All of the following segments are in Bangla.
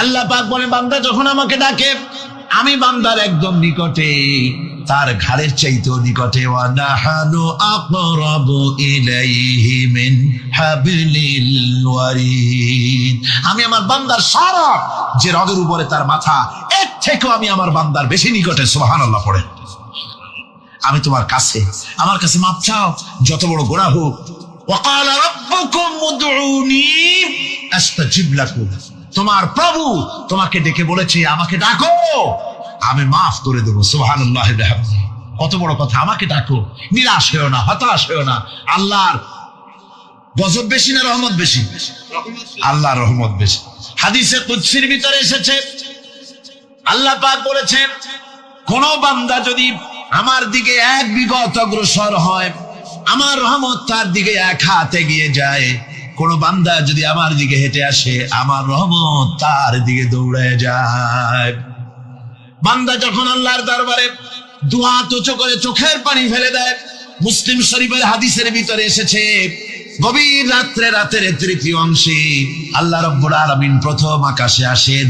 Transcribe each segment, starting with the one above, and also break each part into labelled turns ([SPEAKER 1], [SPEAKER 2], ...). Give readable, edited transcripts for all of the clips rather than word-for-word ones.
[SPEAKER 1] আল্লাহ পাক বলে বান্দা যখন আমাকে ডাকে আমি বান্দার একদম নিকটে, তার ঘাড়ের চাইতেও নিকটে। ওয়া নাহানু আকরাবু ইলাইহি মিন হাবলিল ওয়ারিদ। আমি আমার বান্দার সারা যে রগের উপরে তার মাথা, এর থেকেও আমি আমার বান্দার বেশি নিকটে। সুবহানাল্লাহ পড়ে। আমি তোমার কাছে, আমার কাছে মাপ চাও, যত বড় গুনাহ হোক। ওয়া ক্বালা রাব্বুকুম উদউনি আস্তাজিব লাকুম। তোমার প্রভু তোমাকে ডেকে বলেছে আমাকে ডাকো, আমি মাফ করে দেবো। সুবহানাল্লাহ। কত বড় কথা, আমাকে ডাকো, নিরাশ হয়েও না, হতাশ হয়েও না। আল্লাহর গজব বেশি না রহমত বেশি? আল্লাহর রহমত বেশি। হাদিসে কুদসির ভিতরে এসেছে, আল্লাহ পাক বলেছেন কোন বান্দা যদি আমার দিকে এক বিগত অগ্রসর হয়, আমার রহমত তার দিকে এক হাত এগিয়ে যায়। কোন বান্দা যদি আমার দিকে হেঁটে আসে, আমার রহমত তার দিকে দৌড়ে যায়। বান্দা যখন আল্লাহর দরবারে দুহাত উঁচু করে চোখের পানি ফেলে দেয়, মুসলিম শরীফের হাদিসের ভিতরে এসেছে গভীর রাত্রে, রাতের তৃতীয় অংশে আল্লাহ রাব্বুল আলামিন প্রথম আকাশে আসেন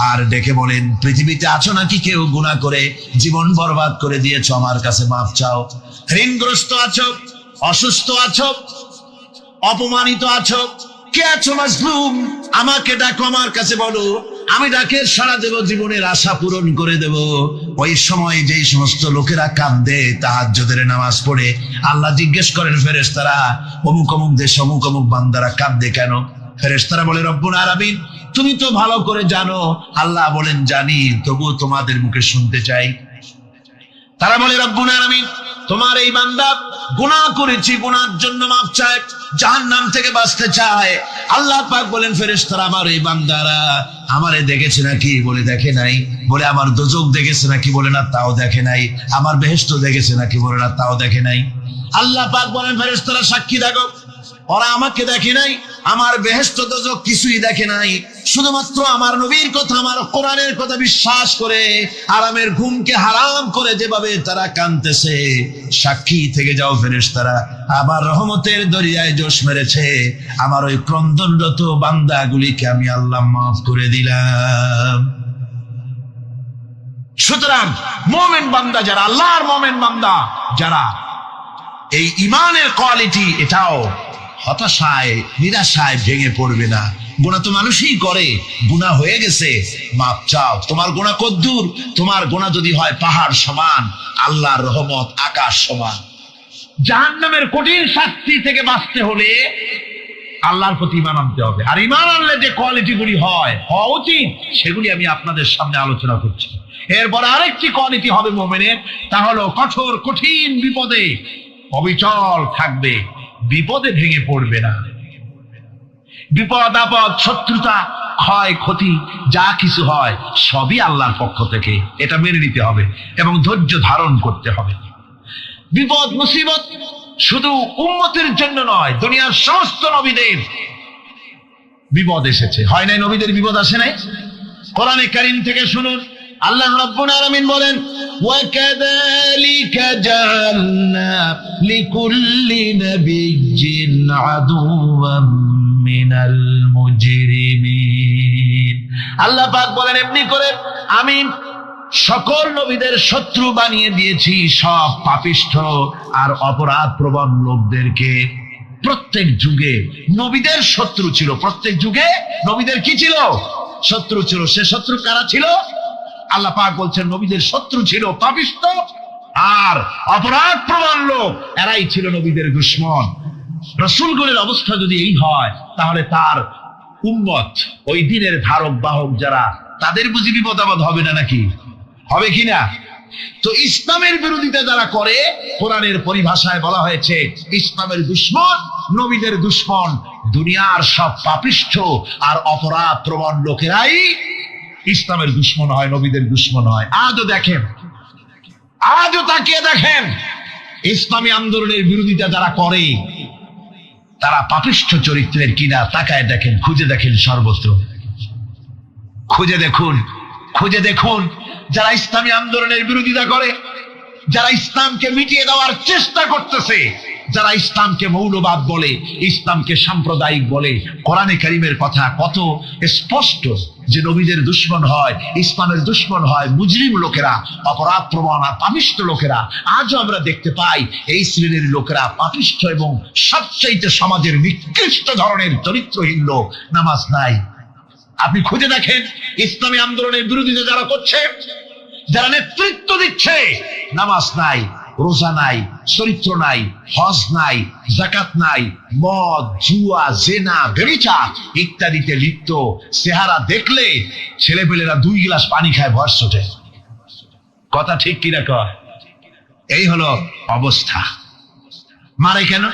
[SPEAKER 1] আর ডেকে বলেন, পৃথিবীতে আছো নাকি কেউ গুনাহ করে জীবন বরবাদ করে দিয়েছো, আমার কাছে মাফ চাও। ঋণগ্রস্ত আছো, অসুস্থ আছো, অপমানিত আছো, কে আছো মাজলুম, আমাকে ডাকো, আমার কাছে বলো, আমি ডাকে সাড়া দেব, জীবনের আশা পূরণ করে দেব। ওই সময় যেই সমস্ত লোকেরা কাঁদে তাহাজ্জুদের নামাজ পড়ে, আল্লাহ জিজ্ঞেস করেন ফেরেশতারা, অমুক অমুক দেশ অমুক অমুক বান্দারা কাঁদে কেন? ফেরেশতারা বলে রব্বুল আলামিন তুমি তো ভালো করে জানো। আল্লাহ বলেন জানি, তবুও তোমাদের মুখে শুনতে চাই। তারা বলে রব্বুল আলামিন তোমার এই বান্দা গুনাহ করেছি, গুনার জন্য মাফ চায়, জাহান্নাম থেকে বাঁচতে চায়। আল্লাহ পাক বলেন ফেরেশতারা আমার এই বান্দারা আমারে দেখেছে নাকি? বলে দেখে নাই। বলে আমার দোজখ দেখেছে নাকি? বলে না, তাও দেখে নাই। আমার বেহেশত দেখেছে নাকি? বলে না, তাও দেখে নাই। আল্লাহ পাক বলেন ফেরেশতারা সাক্ষী থাকো, ওরা আমাকে দেখে নাই, আমার বেহেশত দোজখ কিছুই দেখে নাই, শুধুমাত্র আমার নবীর কথা, আমার কোরআনের কথা বিশ্বাস করে আরামের ঘুমকে হারাম করে যেভাবে তারা কাঁদতেছে, সাক্ষী থেকে যাও ফেরেশতারা, আবার রহমতের দরিয়ায় জোশ মেরেছে, আমার ওই ক্রন্দনরত বান্দাগুলিকে আমি আল্লাহ মাফ করে দিলাম। সুতরাং মুমিন বান্দা যারা, আল্লাহর মুমিন বান্দা যারা, এই ঈমানের কোয়ালিটি, এটাও হতাশায় নিরাশায় ভেঙে পড়বে না। গুনাহ তো মানুষই করে, গুনাহ হয়ে গেছে, মাপ চাও। তোমার গুনাহ কদ্দুর? তোমার গুনাহ যদি হয় পাহাড় সমান, আল্লাহর রহমত আকাশ সমান। জাহান্নামের কঠিন শাস্তি থেকে বাঁচতে হলে আল্লাহর প্রতি ঈমান আনতে হবে। আর ঈমান আনলে যে কোয়ালিটি গুলি হওয়া উচিত, সেগুলি আমি আপনাদের সামনে আলোচনা করছি। এরপর আরেকটি কোয়ালিটি হবে মুমিনের, তা হলো কঠোর কঠিন বিপদে অবিচল থাকবে, বিপদে ভেঙে পড়বে না। বিপদ আপদ, শত্রুতা, ক্ষয় ক্ষতি যা কিছু হয় সবই আল্লাহর পক্ষ থেকে, এটা মেনে নিতে হবে এবং ধৈর্য ধারণ করতে হবে। বিপদ মুসিবত শুধু উম্মতের জন্য নয়, দুনিয়ার সমস্ত নবীদের বিপদ এসেছে, হয় নাই? নবীদের বিপদ আসে নাই? কোরআনে কারীম থেকে শুনুন, আল্লাহ রাব্বুল আলামিন বলেন, وَكَذَلِكَ جَعَلْنَا لِكُلِّ نَبِيٍّ عَدُوًّا مِنَ الْمُجْرِمِينَ। আল্লাহ পাক বলেন এমনি করে আমি সকল নবীদের শত্রু বানিয়ে দিয়েছি, সব পাপিষ্ঠ আর অপরাধ প্রবণ লোকদেরকে। প্রত্যেক যুগে নবীদের শত্রু ছিল, প্রত্যেক যুগে নবীদের কি ছিল? শত্রু ছিল। সে শত্রু কারা ছিল? আল্লাহ পাক বলছেন নবীদের শত্রু ছিল পাপিষ্ঠ আর অপরাধ প্রবণ লোক, এরাই ছিল নবীদের দুশমন। রাসূলগণের অবস্থা যদি এই হয়, তাহলে তার উম্মত, ওই দিনের ধারক বাহক যারা, তাদের বুঝি বিপদ আপদ হবে না নাকি? হবে কিনা? তো ইসলামের বিরোধিতা যারা করে, কোরআনের পরিভাষায় বলা হয়েছে ইসলামের দুশমন, নবীদের দুশমন। দুনিয়ার সব পাপিষ্ঠ আর অপরাধ প্রবণ লোকেরাই ইসলামের দুশমন হয়, নবীদের দুশমন হয়। আজও দেখেন, আজও তাকিয়ে দেখেন, ইসলামী আন্দোলনের বিরোধিতা যারা করে তারা পাপিষ্ঠ চরিত্রের কিনা, তাকায় দেখেন, খুঁজে দেখেন, সর্বত্র খুঁজে দেখুন, খুঁজে দেখুন। যারা ইসলামী আন্দোলনের বিরোধিতা করে, যারা ইসলামকে মিটিয়ে দেওয়ার চেষ্টা করতেছে, যারা ইসলামকে মৌলবাদ বলে, ইসলামকে সাম্প্রদায়িক বলে, কোরআনে কারীমের কথা কত স্পষ্ট। যে নবীদের দুশমন হয়, ইসলামের দুশমন হয় মুজরিম লোকেরা, অপরাধ প্রবণ আর পাপিষ্ঠ লোকেরা। আজও আমরা দেখতে পাই এই শ্রেণীর লোকেরা পাপিষ্ঠ এবং সবচাইতে সমাজের নিকৃষ্ট ধরনের চরিত্রহীন লোক। নামাজ নাই। আপনি খুঁজে দেখেন ইসলামী আন্দোলনের বিরোধিতা যারা করছে, যারা নেতৃত্ব দিচ্ছে, নামাজ নাই, রোজা নাই, চরিত্র নাই, হজ নাই, যাকাত নাই, মদ, জুয়া, জেনা, ব্যভিচার ইত্যাদিতে লিপ্ত। চেহারা দেখলে ছেলেপেলেরা 2 গ্লাস পানি খায় ভর ছোটে। কথা ঠিক কিনা কয়? এই হলো অবস্থা। মারে কেন?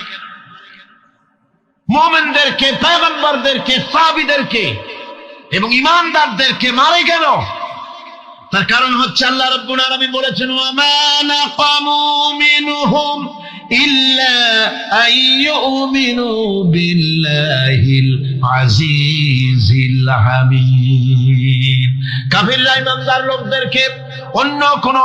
[SPEAKER 1] মুমিনদেরকে, পয়গম্বরদেরকে, সাহাবীদেরকে এবং ইমানদারদেরকে মারে কেন? তার কারণ হচ্ছে আল্লাহ রাব্বুল আলামিন বলেছেন, ওয়া মা নাকামু মিনহুম ইল্লা আইয়ুমিনু বিল্লাহিল আজিজিল হামিদ। কাফিররা ইমানদার লোকদেরকে অন্য কোন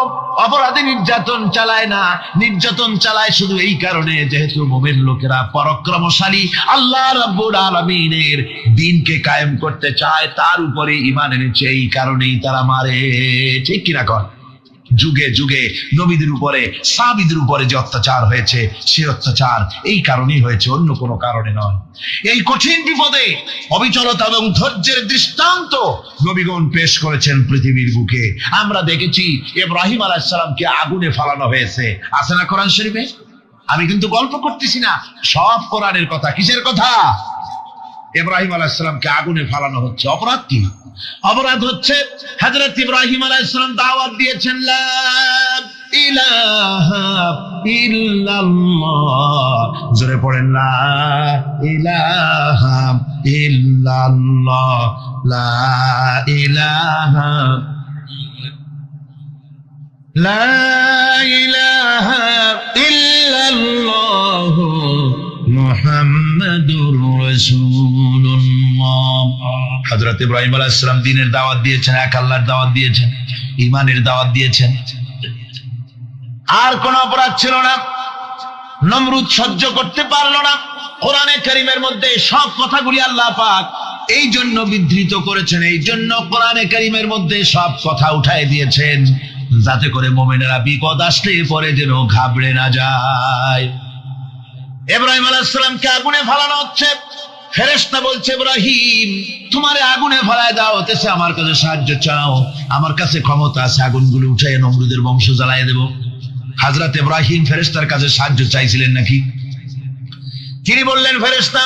[SPEAKER 1] অপরাধী নির্যাতন চালায় না, নির্যাতন চালায় শুধু এই কারণে যেহেতু মুমিন লোকেরা পরাক্রমশালী, আল্লাহ রাব্বুল আলামিনের দ্বীনকে কায়েম করতে চায়, তার উপরে ঈমান এনেছে, এই কারণেই তারা মারে। ঠিক কিনা কর? যুগে যুগে নবীদের উপরে, সাহাবীদের উপরে যে অত্যাচার হয়েছে, সে অত্যাচার এই কারণেই হয়েছে, অন্য কোনো কারণে নয়। এই কঠিন বিপদে অবিচলতা এবং ধৈর্যের দৃষ্টান্ত নবীগণ পেশ করেছেন পৃথিবীর বুকে। আমরা দেখেছি ইব্রাহিম আলাইহিস সালামকে আগুনে ফালানো হয়েছে, আছে না কোরআন শরীফে? আমি কিন্তু গল্প করতেছি না, সব কোরআনের কথা। কিসের কথা? ইব্রাহিম আলাইহিস সালামকে আগুনে ফালানো হচ্ছে। অপরাধ কি? অপরাধ হচ্ছে হযরত ইব্রাহিম আলাইহিস সালাম দাওয়াত দিয়েছেন, লা ইলাহা ইল্লাল্লাহ। জোরে পড়েন, লা ইলাহা ইল্লাল্লাহ, লা ইলাহা, লা ইলাহা ইল্লাল্লাহ মুহাম্মাদুর রাসূলুল্লাহ। হযরত ইব্রাহিম আলাইহিস সালাম দ্বীনের দাওয়াত দিয়েছেন, এক আল্লাহর দাওয়াত দিয়েছেন, ঈমানের দাওয়াত দিয়েছেন। আর কোন অপরাধ ছিল না। নমরুদ সহ্য করতে পারলো না। কোরআনে কারীমের মধ্যে সব কথাগুলি আল্লাহ পাক এই জন্য বিধৃত করেছেন, এই জন্য কোরআনে কারীমের মধ্যে সব কথা উঠায় দিয়েছেন, যাতে করে মুমিনেরা বিপদ আসলে পরে যেন ঘাবড়ে না যায়। ইব্রাহিম আলাইহিস সালামকে আগুনে ফালানো হচ্ছে। ফেরেশতা বলছে, ইব্রাহিম তোমারে আগুনে ফালায় দাও, হতেছে আমার কাছে সাহায্য চাও, আমার কাছে ক্ষমতা আছে, আগুনগুলো উঠায় নমরুদের বংশ জ্বালায় দেব। হযরত ইব্রাহিম ফেরেশতার কাছে সাহায্য চাইছিলেন নাকি? তিনি বললেন, ফেরেশতা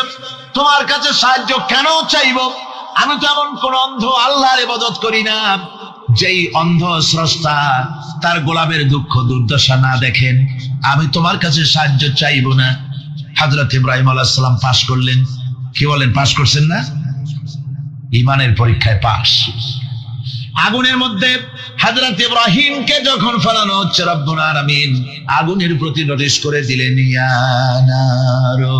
[SPEAKER 1] তোমার কাছে সাহায্য কেন চাইব? আমি তো এমন কোন অন্ধ আল্লাহর ইবাদত করি না যেই অন্ধ স্রষ্টা তার গোলামের দুঃখ দুর্দশা না দেখেন। আমি তোমার কাছে সাহায্য চাইব না। হযরত ইব্রাহিম আলাইহিস সালাম পাশ করলেন। কি বলেন, পাশ করছেন না? ঈমানের পরীক্ষায় পাশ। আগুনের মধ্যে হযরত ইব্রাহিমকে যখন ফেলানো হচ্ছে, রব্বুল আলামিন আগুনের প্রতি নোটিশ করে দিলেন, ইয়া নারু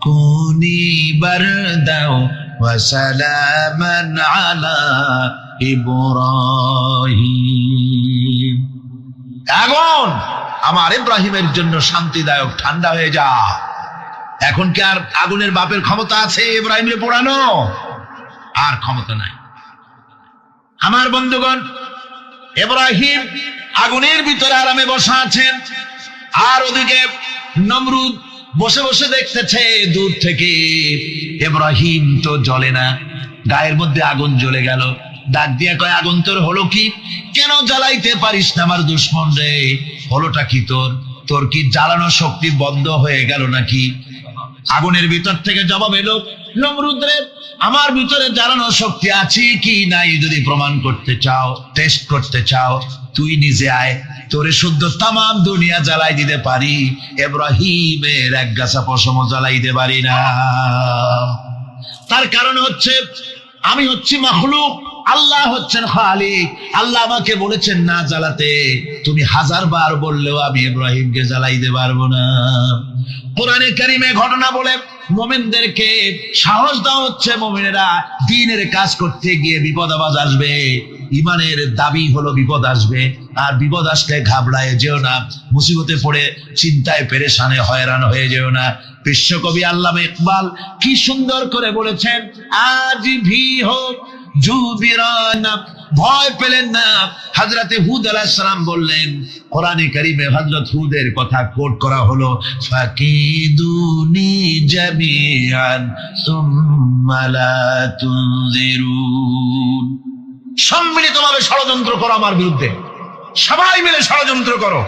[SPEAKER 1] কুনি বারদাও ওয়া সালামান আলা ইব্রাহিম। আগুন আমার ইব্রাহিমের জন্য শান্তিদায়ক, ঠান্ডা হয়ে যা। এখন কি আর আগুনের বাপের ক্ষমতা আছে ইব্রাহিমকে পোড়ানো? আর ক্ষমতা নাই। আমার বন্ধুগণ, ইব্রাহিম আগুনের ভিতরে আরামে বসা আছেন, আর ওদিকে নমরুদ বসে বসে দেখতেছে দূর থেকে। ইব্রাহিম তো জ্বলে না, গায়ের মধ্যে আগুন জ্বলে গেল। ডাক দিয়া কয়, আগুন তোর হলো কি? কেন জ্বালাইতে পারিস না আমার দুশমন রে? হলোটা কি তোর? তোর কি জ্বালানো শক্তি বন্ধ হয়ে গেল নাকি? আগুনের ভিতর থেকে জবাব এলো, নমরুদ রে, আমার ভিতরে জ্বালানো শক্তি আছে কি নাই যদি প্রমাণ করতে চাও, টেস্ট করতে চাও, তুই নিজে আয়, তোরে শুদ্ধ তামাম দুনিয়া জ্বালাই দিতে পারি, ইব্রাহিমের এক গাছা পশমও জ্বালাইতে পারি না। তার কারণ হচ্ছে আমি হচ্ছি মাখলুক, আল্লাহ হচ্ছেন খালিক। আল্লাহ আমাকে বলেছেন না জ্বালাতে, তুমি 1000 বার বললেও আমি ইব্রাহিমকে জ্বালাইতে পারবো না। কোরআনে কারীমে ঘটনা বলে মুমিনদেরকে সাহস দেওয়া হচ্ছে, মুমিনেরা দ্বীনের কাজ করতে গিয়ে বিপদ আবাজ আসবে। ঈমানের দাবি হলো বিপদ আসবে, আর বিপদ আসলে ঘাবড়ায় যেও না, মুসিবতে পড়ে চিন্তায় পেরেশানে হয়রান হয়ে যেও না। বিশ্বকবি আল্লামা ইকবাল কি সুন্দর করে বলেছেন, আজ ভি হো জুবিরানা, ভয় পেলেন না। হযরতে হুদ আলাইহিস সালাম বললেন, কোরআনে কারীমে হযরত হুদের কথা কোট করা হলো, ফাকিদুনি জামিআন সুম্মা লা তুনজিরুন। সম্মিলিতভাবে ষড়যন্ত্র করো আমার বিরুদ্ধে, সবাই মিলে ষড়যন্ত্র করো,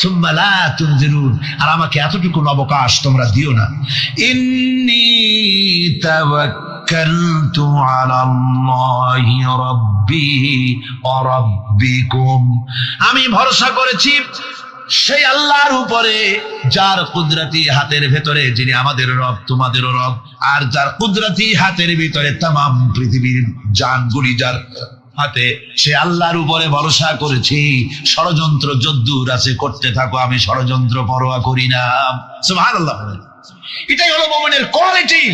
[SPEAKER 1] সুম্মা লা তুনজিরুন, আর আমাকে এতটুকু অবকাশ তোমরা দিও না। ইন্নী তাওয়াক্কালতু আলাল্লাহি রাব্বি ওয়া রাব্বিকুম, আমি ভরসা করেছি সেই আল্লাহর উপরে যার কুদরতি হাতের ভেতরে, যিনি আমাদের রব তোমাদেরও রব, আর যার কুদরতি হাতের ভিতরে তামাম পৃথিবীর জানগুলি যার হাতে, সে আল্লাহর উপরে ভরসা করেছি। ষড়যন্ত্র যদ্দূর আছে করতে থাকো, আমি ষড়যন্ত্র পরোয়া করি না। সুবহানাল্লাহ। এটাই হলো মুমিনের কোয়ালিটি।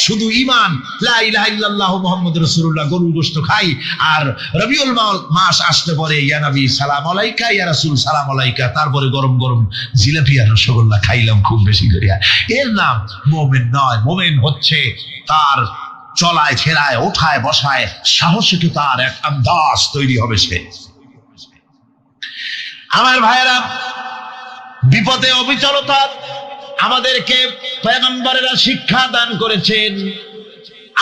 [SPEAKER 1] শুধু ঈমান, লা ইলাহা ইল্লাল্লাহু মুহাম্মাদুর রাসূলুল্লাহ, গরুর গোশত খাই, আর রবিউল মাস আসতে পরে ইয়া নবী সালাম আলাইকা, ইয়া রাসূল সালাম আলাইকা, তারপরে গরম গরম জিলাপি আর রসগোল্লা খাইলাম খুব বেশি করিয়া, এর নাম মুমিন নয়। মুমিন হচ্ছে তার চলায় ফেরায় ওঠায় বসায় সাহসিক তার এক আন্দাজ তৈরি হবে সে। আমার ভাইয়েরা, বিপদে অবিচলতা আমাদেরকে পয়গম্বরেরা শিক্ষা দান করেছেন।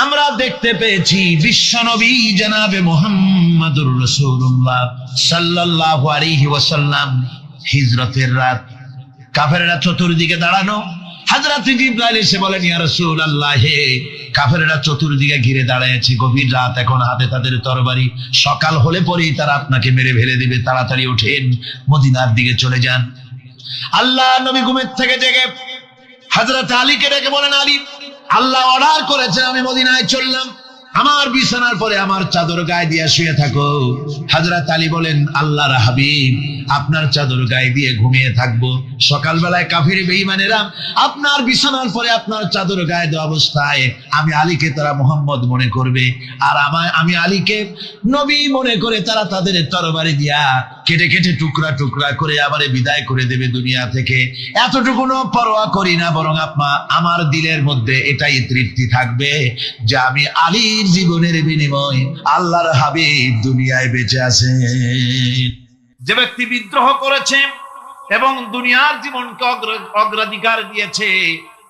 [SPEAKER 1] আমরা দেখতে পেয়েছি বিশ্বনবী জনাবে মুহাম্মদুর রাসূলুল্লাহ সাল্লাল্লাহু আলাইহি ওয়াসাল্লাম হিজরতের রাত, কাফেররা চতুর্দিকে দাঁড়ানো, হযরত জিবরাইল এসে বলেন, ইয়া রাসূলুল্লাহ, হে কাফেররা চতুর্দিকে ঘিরে দাঁড়িয়েছে, গভীর রাত, এখন হাতে তাদের তরবারি, সকাল হলে পরেই তারা আপনাকে মেরে ফেলে দিবে, তাড়াতাড়ি ওঠেন, মদিনার দিকে চলে যান। আল্লাহ নবী ঘুমের থেকে জেগে হযরত আলীকে ডেকে বলেন, আলী, আল্লাহ অর্ডার করেছে আমি মদিনায় চললাম, আমার বিছানার পরে আমার চাদর গায়ে দিয়ে শুয়ে থাকো। হযরত আলী বলেন, আল্লাহর হাবিব, আপনার চাদর গায়ে দিয়ে ঘুমিয়ে থাকবো, সকালবেলায় কাফির বেঈমানেরা আপনার বিছানার পরে আপনার চাদর গায়ে দেওয়া অবস্থায় আমি আলীকে তারা মুহাম্মদ মনে করবে, আর আমি আলীকে নবী মনে করে তারা তাদের তরবারি দিয়া কেটে কেটে টুকরা টুকরা করে আবার বিদায় করে দেবে দুনিয়া থেকে। এতটুকুনো পরোয়া করি না, বরং আমার দিলের মধ্যে এটাই তৃপ্তি থাকবে যে আমি আলীর জীবনের বিনিময় আল্লাহর হাবিব দুনিয়ায় বেঁচে আছেন।
[SPEAKER 2] যে ব্যক্তি বিদ্রোহ করেছে এবং দুনিয়ার জীবনকে অগ্রাধিকার দিয়েছে,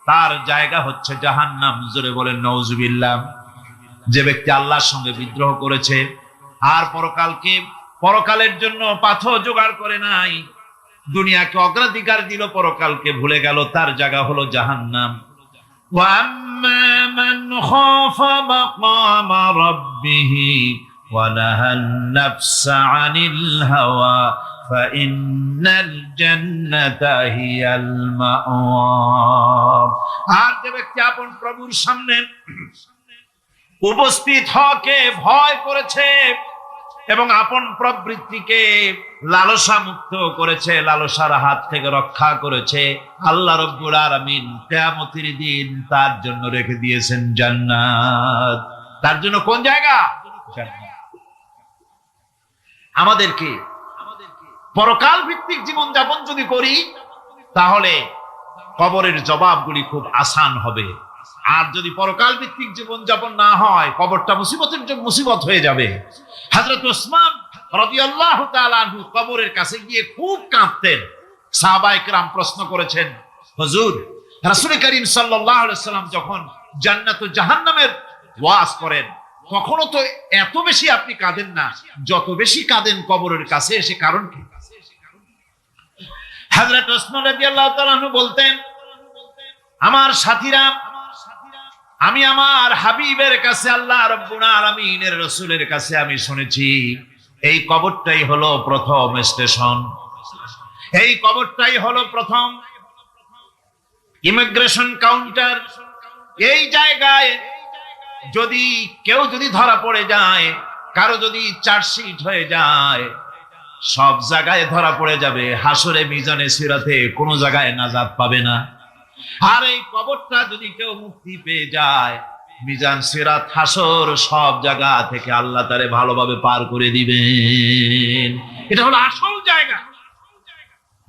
[SPEAKER 2] তার জায়গা হচ্ছে জাহান্নাম। জোরে বলেন নাউজুবিল্লাহ। যে ব্যক্তি আল্লাহর সঙ্গে বিদ্রোহ করেছে আর পরকালের জন্য পাথর জোগাড় করে নাই, দুনিয়াকে অগ্রাধিকার দিল, পরকালকে ভুলে গেল, তার জায়গা হলো জাহান্নাম। ওয়া আম্মা মান খাফা মাকামা রাব্বিহি ওয়া নাহান নাফসা আনিল হাওয়া ফাইন্নাল জান্নাতা হিয়াল মাওয়া। আর যে ব্যক্তি আপন প্রভুর সামনে উপস্থিত হকে ভয় করেছে এবং আপন প্রবৃত্তিকে লালসা মুক্ত করেছে, লালসার হাত থেকে রক্ষা করেছে, আল্লাহ রাব্বুল আলামিন কিয়ামতের দিন তার জন্য রেখে দিয়েছেন জান্নাত। তার জন্য কোন জায়গা? জান্নাত। আমাদেরকে পরকাল ভিত্তিক জীবন যাপন যদি করি, তাহলে কবরের জবাবগুলি খুব আসান হবে। আর যদি পরকাল ভিত্তিক জীবন যাপন না হয়, কবরটা মুসিবত হয়ে যাবে। হযরত ওসমান রাদিয়াল্লাহু তাআলা আনহু কবরের কাছে গিয়ে খুব কাঁদতেন। সাহাবায়ে কেরাম প্রশ্ন করেছেন, হুজুর, রাসূল করিম সাল্লাল্লাহু আলাইহি ওয়াসাল্লাম যখন জান্নাত ও জাহান্নামের ওয়াজ করেন, কখনো তো এত বেশি আপনি কাঁদেন না, যত বেশি কাঁদেন কবরের কাছে এসে, কারণ কি? হযরত ওসমান রাদিয়াল্লাহু তাআলা আনহু বলতেন, আমার সাথীরা, আমি আমার হাবিবের কাছে, আল্লাহ রাব্বুল আলামিনের রাসূলের কাছে আমি শুনেছি এই কবরটাই হলো প্রথম স্টেশন, এই কবরটাই হলো প্রথম ইমিগ্রেশন কাউন্টার। এই জায়গায় যদি কেউ ধরা পড়ে যায়, কারো যদি চার্জশিট হয়ে যায়, সব জায়গায় ধরা পড়ে যাবে, হাসরে মিজানে সিরাতে কোনো জায়গায় নাজাত পাবে না। আর এই কবরটা যদি কেউ মুক্তি পেয়ে যায়, মিজান সিরাত হাসর সব জায়গা থেকে আল্লাহ তারে ভালোভাবে পার করে দিবেন। এটা হলো আসল জায়গা,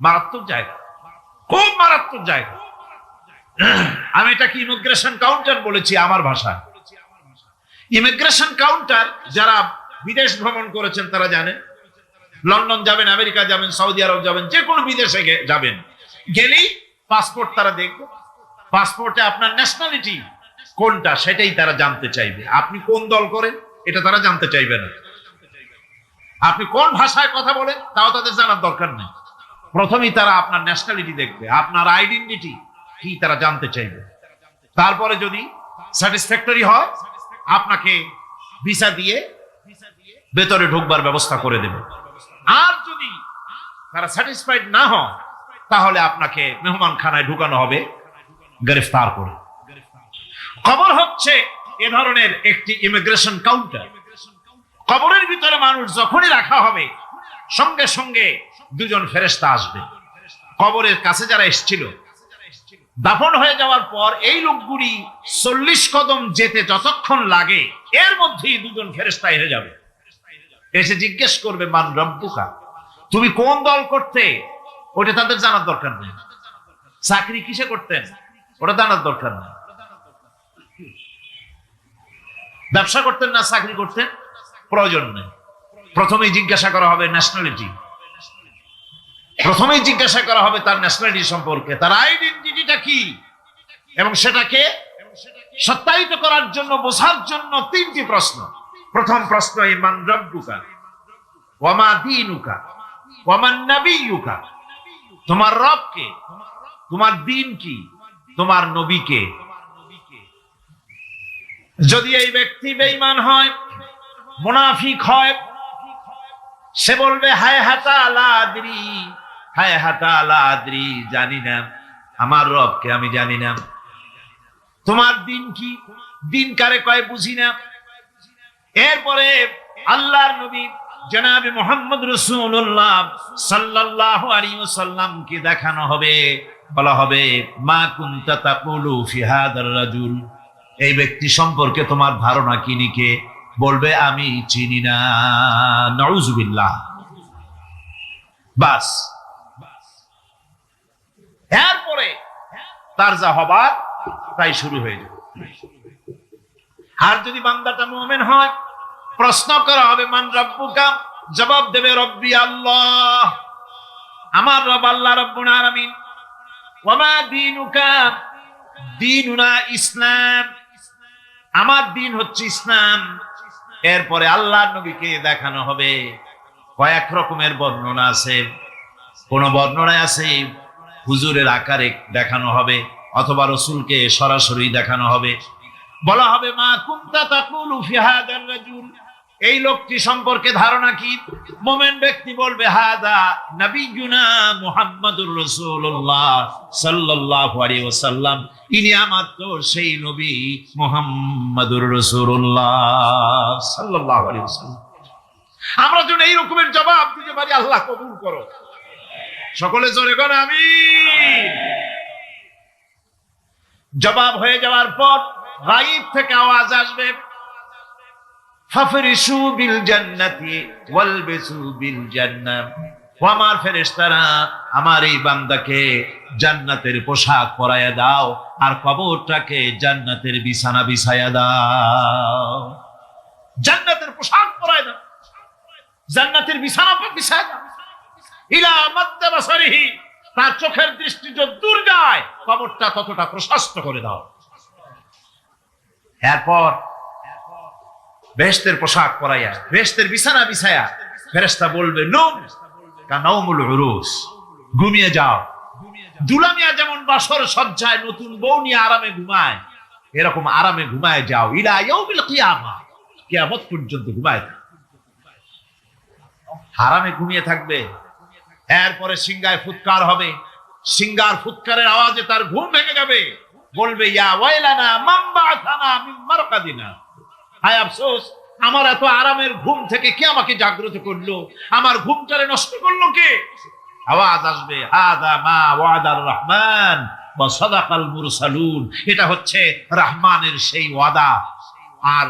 [SPEAKER 2] মারাত্মক জায়গা, খুব মারাত্মক জায়গা। আমি এটাকে ইমিগ্রেশন কাউন্টার বলেছি আমার ভাষায়। ইমিগ্রেশন কাউন্টার, যারা বিদেশ ভ্রমণ করেছেন তারা জানেন, লন্ডন যাবেন, আমেরিকা যাবেন, সৌদি আরব যাবেন, যে কোনো বিদেশে যাবেন, গেলেই পাসপোর্ট তারা দেখবে। পাসপোর্টে আপনার ন্যাশনালিটি কোনটা সেটাই তারা জানতে চাইবে। আপনি কোন দল করেন এটা তারা জানতে চাইবে না। আপনি কোন ভাষায় কথা বলেন তাও তাদের জানার দরকার নেই। প্রথমেই তারা আপনার ন্যাশনালিটি দেখবে, আপনার আইডেন্টিটি কি তারা জানতে চাইবে। তারপরে যদি স্যাটিসফ্যাক্টরি হয় আপনাকে ভিসা দিয়ে ভেতরে ঢুকবার ব্যবস্থা করে দেবে। আর যদি তারা স্যাটিসফাইড না হয় তাহলে আপনাকে মেহমানখানায় ঢুকানো হবে গ্রেফতার করে। কবর হচ্ছে এ ধরনের একটি ইমিগ্রেশন কাউন্টার। কবরের ভিতরে মানুষ যখনই রাখা হবে সঙ্গে সঙ্গে দুজন ফেরেশতা আসবে। কবরের কাছে যারা এসেছিল দাফন হয়ে যাওয়ার পর এই লোকগুলি 40 কদম যেতে যতক্ষণ লাগে এর মধ্যেই দুজন ফেরেশতা এসে যাবে। এসে জিজ্ঞেস করবে, মান রব্বুকা, তুমি কোন দল করতে, ওটা তাদের জানার দরকার নেই। চাকরি কিসে করতেন ওটা জানার দরকার নেই। ব্যবসা করতেন না চাকরি করতেন প্রয়োজন নেই। প্রথমেই জিজ্ঞাসা করা হবে ন্যাশনালিটি, প্রথমেই জিজ্ঞাসা করা হবে তার ন্যাশনালিটি সম্পর্কে, তার আইডেন্টিটিটা কি, এবং সেটাকে সত্যায়িত করার জন্য, বোঝার জন্য 3টি প্রশ্ন। প্রথম প্রশ্ন, মান রব্বুকা ওয়া মা দীনুকা ওয়া মান নাবিয়্যুকা, তোমার রব কে, তোমার দ্বীন কি, তোমার নবী কে। যদি এই ব্যক্তি বেঈমান হয়, মুনাফিক হয়, সে বলবে হায় হাতা লা আদরি, হায় হাতা লা আদরি, জানি না, আমার রবকে আমি জানি না। তোমার দিন কি, দিন কারে কয় বুঝি না। এরপরে আল্লাহর নবী জনাবে মুহাম্মদ রাসূলুল্লাহ সাল্লাল্লাহু আলাইহি ওয়াসাল্লাম কে দেখানো হবে, বলা হবে মা কুনতা তাকুলু ফি হাদার রাজুল, এই ব্যক্তি সম্পর্কে তোমার ধারণা কি নিকে, বলবে আমি চিনি না। নাউযুবিল্লাহ। বাস, এরপরে তার যা হবার তাই শুরু হয়ে যাবে। আর যদি বান্দাটা মুমিন হয়, প্রশ্ন করা হবে মান রব্বুকা, জবাব দেবে রব্বি আল্লাহ, আমার রব আল্লাহ রাব্বুল আলামিন। ওয়া মা দীনুকা, দীনুনা ইসলাম, আমার দিন হচ্ছে ইসলাম। এরপরে আল্লাহর নবীকে দেখানো হবে। কয়েক রকমের বর্ণনা আছে, কোন বর্ণনায় আছে হুজুরের আকারে দেখানো হবে, অথবা রাসূলকে সরাসরি দেখানো হবে। বলা হবে মা কুনতা তাকুলু ফি হাদার রাজুল, এই লোকটি সম্পর্কে ধারণা কি। মুমিন ব্যক্তি বলবে হাদা নবিয়ুনা মুহাম্মাদুর রাসূলুল্লাহ সাল্লাল্লাহু আলাইহি ওয়াসাল্লাম, ইনি আমার তো সেই নবী মুহাম্মাদুর রাসূলুল্লাহ সাল্লাল্লাহু আলাইহি ওয়াসাল্লাম। আমরা যেন এই রকমের জবাব দিতে পারি, আল্লাহ কবুল করো। সকলে জোরে বলেন আমিন। জবাব হয়ে যাওয়ার পর গায়ব থেকে আওয়াজ আসবে, ফাফরিশু বিল জান্নাতি ওয়ালবিসু বিল জান্নাহ, ও আমার ফেরেশতারা, আমার এই বান্দাকে জান্নাতের পোশাক পরায়া দাও আর কবরটাকে জান্নাতের বিছানা বিছায়া দাও। জান্নাতের পোশাক পরায়া দাও, জান্নাতের বিছানা বিছায়া দাও। ইলা মাদ্দা বাসারিহি, তার চোখের দৃষ্টি যত দূর যায় কবরটা ততটা প্রশস্ত করে দাও। এরপর বেহেশতের পোশাক পরাইয়া, বেহেশতের বিছানা বিছায়া ফেরেশতা বলবে নূম কানাউমুল উরুস, ঘুমিয়ে যাও। দুলামিয়া যেমন বাসর সজ্জায় নতুন বউ নিয়ে আরামে ঘুমায়, এরকম আরামে ঘুমায় যাও। ইলা ইয়াউমিল কিয়ামা, কিয়ামত পর্যন্ত ঘুমায় থাকবে, আরামে ঘুমিয়ে থাকবে। এরপরে সিংহায় ফুৎকার হবে, সিংহার ফুৎকারের আওয়াজে তার ঘুম ভেঙে যাবে। বলবে ইয়া ওয়াইলানা মান বা'আসানা মিন মারকাদিনা, হায় আফসোস, আমার এত আরামের ঘুম থেকে কে আমাকে জাগ্রত করলো, আমার ঘুমটারে নষ্ট করলো কে। আওয়াজ আসবে হাদা মা ওয়াদার রহমান ওয়া সাদাকাল মুরসালুন, এটা হচ্ছে রহমানের সেই ওয়াদা, আর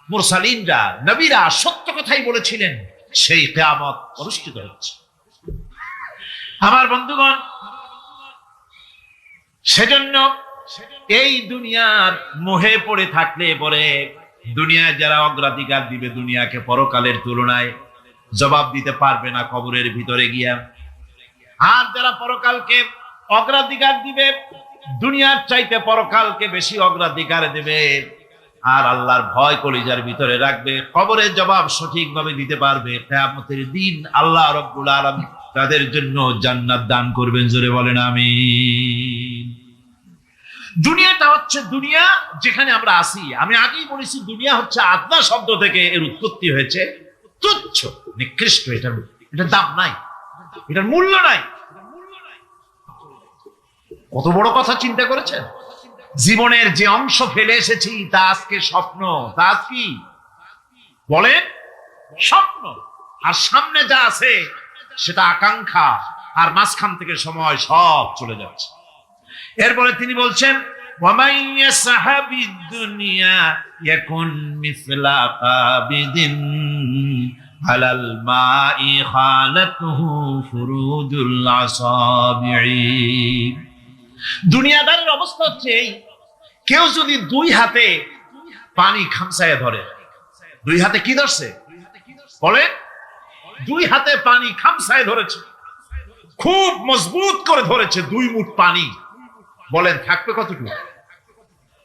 [SPEAKER 2] মুরসালিনরা নবীরা সত্য কথাই বলেছিলেন, সেই কিয়ামত অনুষ্ঠিত হচ্ছে। আমার বন্ধুগণ, সেজন্য এই দুনিয়ার মোহে পড়ে থাকলে পরে দুনিয়ায় যারা অগ্রাধিকার দিবে দুনিয়াকে পরকালের তুলনায়, জবাব দিতে পারবে না কবরের ভিতরে গিয়া। আর যারা পরকালকে অগ্রাধিকার দিবে, দুনিয়ার চাইতে পরকালকে বেশি অগ্রাধিকার দেবে, আর আল্লাহর ভয় কলিজার ভিতরে রাখবে, কবরের জবাব সঠিকভাবে দিতে পারবে, কিয়ামতের দিন আল্লাহ রাব্বুল আলামিন তাদের জন্য জান্নাত দান করবেন। জোরে বলেন আমিন। দুনিয়াটা হচ্ছে দুনিয়া যেখানে আমরা আছি। আমি আগেই বলেছি দুনিয়া হচ্ছে আদনা শব্দ থেকে এর উৎপত্তি হয়েছে। তুচ্ছ, নিকৃষ্ট, এটার দাম নাই, এটার মূল্য নাই। কত বড় কথা চিন্তা করেছেন? জীবনের যে অংশ ফেলে এসেছি তা আজকে স্বপ্ন, তা আজ কি বলেন? স্বপ্ন। আর সামনে যা আছে সেটা আকাঙ্ক্ষা, আর মাঝখান থেকে সময় সব চলে যাচ্ছে। এরপরে তিনি বলছেন ওয়ামাই ইয়াসহাবিদ দুনিয়া ইয়াকুন মিসলা কাবিদিন আলাল মাই খালাতুহু ফুরুজুল আসাবিঈ। দুনিয়াদারের অবস্থা হচ্ছে এই, কেউ যদি দুই হাতে পানি খামসায় ধরে, দুই হাতে কি ধরছে বলেন? দুই হাতে পানি খামসায় ধরেছে, খুব মজবুত করে ধরেছে, 2 মুঠ পানি। বলেন থাকবে কতটুকু?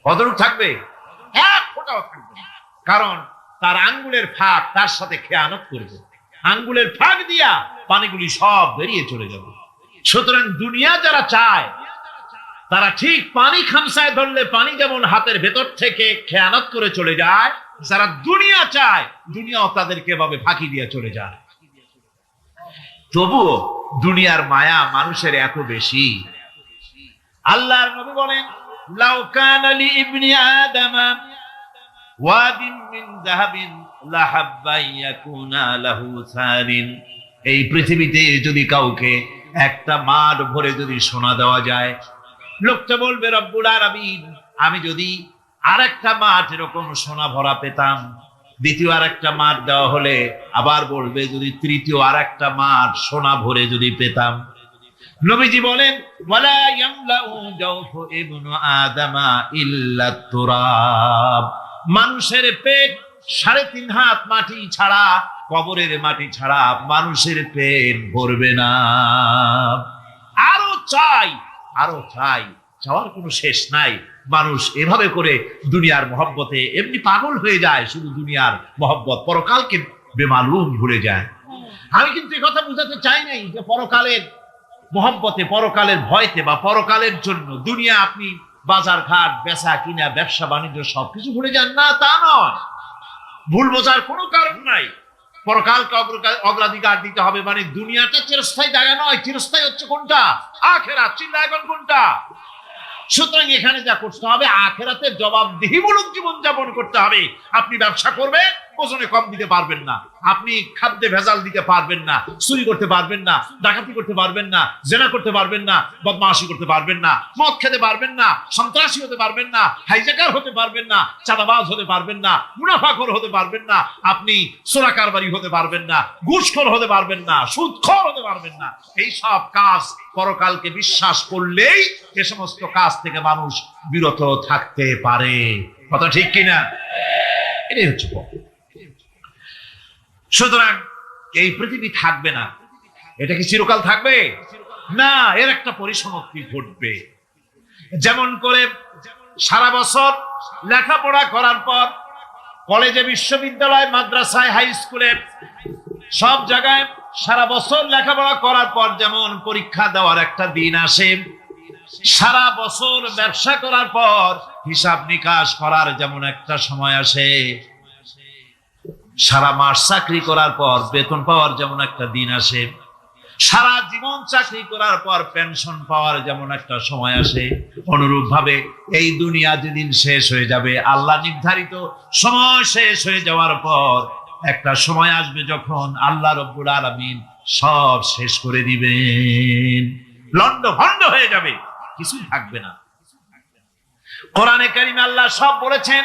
[SPEAKER 2] কতটুকু থাকবে? 1 ফোঁটাও থাকবে না। কারণ তার আঙ্গুলের ফাঁক তার সাথে খেয়ানত করবে, আঙ্গুলের ফাঁক দিয়া পানিগুলি সব বেরিয়ে চলে যাবে। সুতরাং দুনিয়া যারা চায় তারা ঠিক পানি খামসায় ধরলে পানি যেমন হাতের ভেতর থেকে খেয়ানত করে চলে যায়, যারা দুনিয়া চায় দুনিয়াও তাদেরকে এভাবে ফাঁকি দিয়ে চলে যায়। তবুও দুনিয়ার মায়া মানুষের এত বেশি। আল্লাহর নবী বলেন লাউ কানা লি ইবনি আদামা ওয়াদিন মিন যাহাবিন লাহাব্বা ইয়াকুনা লাহু সারিন। এই পৃথিবীতে যদি কাউকে একটা মাঠ ভরে যদি সোনা দেওয়া যায়, লোকটা বলবে রব্বুল আলামিন আমি যদি আরেকটা মাঠ এরকম সোনা ভরা পেতাম। দ্বিতীয় আরেকটা মাঠ দেওয়া হলে আবার বলবে যদি তৃতীয় আরেকটা মাঠ সোনা ভরে যদি পেতাম। নবীজি বলেন ওয়ালা ইয়ামলাউ জাওফু ইবনু আদামা ইল্লা তুরাব। মানুষের পেট 3.5 হাত মাটি ছাড়া, কবরের মাটি ছাড়া মানুষের পেট ভরবে না। আরো চাই, আরো চাই, চাওয়ার কোনো শেষ নাই। মানুষ এভাবে করে দুনিয়ার মহব্বতে এমনি পাগল হয়ে যায়, শুধু দুনিয়ার মহব্বত, পরকালকে বেমালুম ভুলে যায়। আমি কিন্তু এই কথা বুঝাতে চাই নাই যে পরকালের মহব্বতে, পরকালের ভয়তে বা পরকালের জন্য দুনিয়া আপনি বাজার ঘাট, বেচা কিনা, ব্যবসা বাণিজ্য সবকিছু ভুলে যান না, তা নয়। ভুল বোঝার কোনো কারণ নাই। পরকালকে অগ্রাধিকার দিতে হবে, মানে দুনিয়াটা চিরস্থায়ী জায়গা নয়। চিরস্থায়ী হচ্ছে কোনটা? আখিরাত। চিন্তা এখন কোনটা? সুতরাং এখানে যা করতে হবে আখিরাতের জবাবদিহিমূলক জীবন যাপন করতে হবে। আপনি ব্যবসা করবেন, ওজনে কম দিতে পারবেন না, আপনি খাদ্যে ভেজাল দিতে পারবেন না, চুরি করতে পারবেন না, ডাকাতি করতে পারবেন না, জেনা করতে পারবেন না, বদমাশি করতে পারবেন না, মদ খেতে পারবেন না, সন্ত্রাসী হতে পারবেন না, হাইজ্যাকার হতে পারবেন না, চাঁদাবাজ হতে পারবেন না, মুনাফাখোর হতে পারবেন না, আপনি চোরা কারবারি হতে পারবেন না, ঘুষখোর হতে পারবেন না, সুদখোর হতে পারবেন না। এই সব কাজ পরকালকে বিশ্বাস করলেই এ সমস্ত কাজ থেকে মানুষ বিরত থাকতে পারে। কথা ঠিক কিনা? এটাই হচ্ছে। সুতরাং এই পৃথিবী থাকবে না, এটা কি চিরকাল থাকবে না? এর একটা পরিসমাপ্তি ঘটবে। যেমন করে সারা বছর লেখাপড়া করার পর কলেজে, বিশ্ববিদ্যালয়, মাদ্রাসায়, হাই স্কুলে, সব জায়গায় সারা বছর লেখাপড়া করার পর যেমন পরীক্ষা দেওয়ার একটা দিন আসে, সারা বছর ব্যবসা করার পর হিসাব নিকাশ করার যেমন একটা সময় আসে, সারা মাস চাকরি করার পর বেতন পাওয়ার যেমন একটা দিন আসে, সারা জীবন চাকরি করার পর পেনশন পাওয়ার যেমন একটা সময় আসে, অনুরূপ ভাবে এই দুনিয়া যেদিন শেষ হয়ে যাবে, আল্লাহ নির্ধারিত সময় শেষ হয়ে যাওয়ার পর একটা সময় আসবে যখন আল্লাহ রব্বুল আলামিন সব শেষ করে দিবেন, লন্ডভন্ড হয়ে যাবে, কিছু থাকবে না। কোরআনে কারিমে আল্লাহ সব বলেছেন,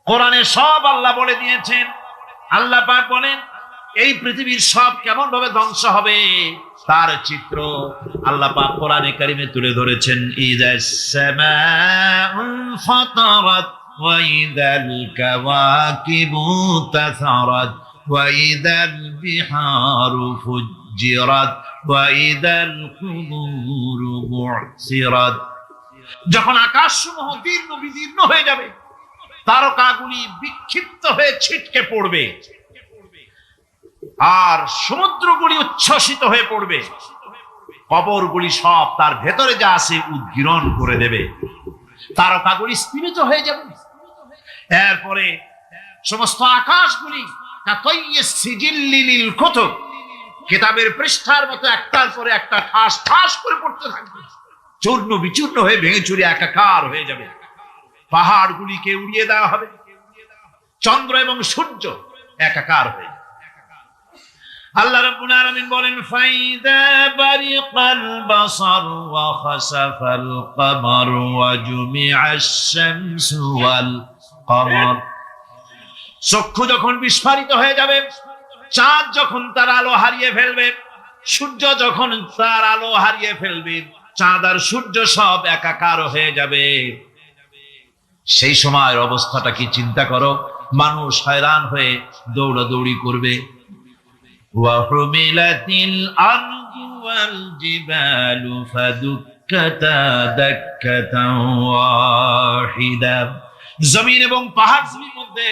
[SPEAKER 2] কোরআনে সব আল্লাহ বলে দিয়েছেন। আল্লাহ পাক বলেন এই পৃথিবীর সব কেমন ভাবে ধ্বংস হবে তার চিত্র আল্লাহ পাক কোরআনে কারিমে তুলে ধরেছেন। ইযাস সামাউ ফাতারাত وإذا الكواكب انتثرت وإذا البحار فجرت وإذا القبور بعثرت। যখন আকাশসমূহ দীর্ণ বিদীর্ণ হয়ে যাবে, তারকাগুলি বিক্ষিপ্ত হয়ে ছিটকে পড়বে, আর সমুদ্রগুলি উচ্ছ্বসিত হয়ে পড়বে, কবরগুলি সব তার ভেতরে যা আছে উদ্গীরণ করে দেবে, তারকাগুলি স্থিমিত হয়ে যাবে। এরপরে সমস্ত আকাশগুলি কিতাবের পৃষ্ঠার মতো একটার পরে একটা ঠাস ঠাস করে পড়তে থাকবে, চূর্ণ বিচূর্ণ হয়ে ভেঙে চুরে একাকার হয়ে যাবে। পাহাড়গুলিকে উড়িয়ে দেওয়া হবে, চন্দ্র এবং সূর্য একাকার হয়ে। আল্লাহ রাব্বুল আলামিন বলেন, ফাইদা বারিকাল বাসার ওয়া খাসাফাল কমার ওয়া জুমিআশ শামসু ওয়াল কমার। চক্ষু যখন বিস্ফারিত হয়ে যাবে, চাঁদ যখন তার আলো হারিয়ে ফেলবে, সূর্য যখন তার আলো হারিয়ে ফেলবে, চাঁদ আর সূর্য সব একাকার হয়ে যাবে, সেই সময়ের অবস্থাটা কি চিন্তা করো। মানুষ হয়রান হয়ে দৌড়াদৌড়ি করবে। وحملت الأرض والجبال فدكتا دكة واحدة। জমিন এবং পাহাড়গুলির মধ্যে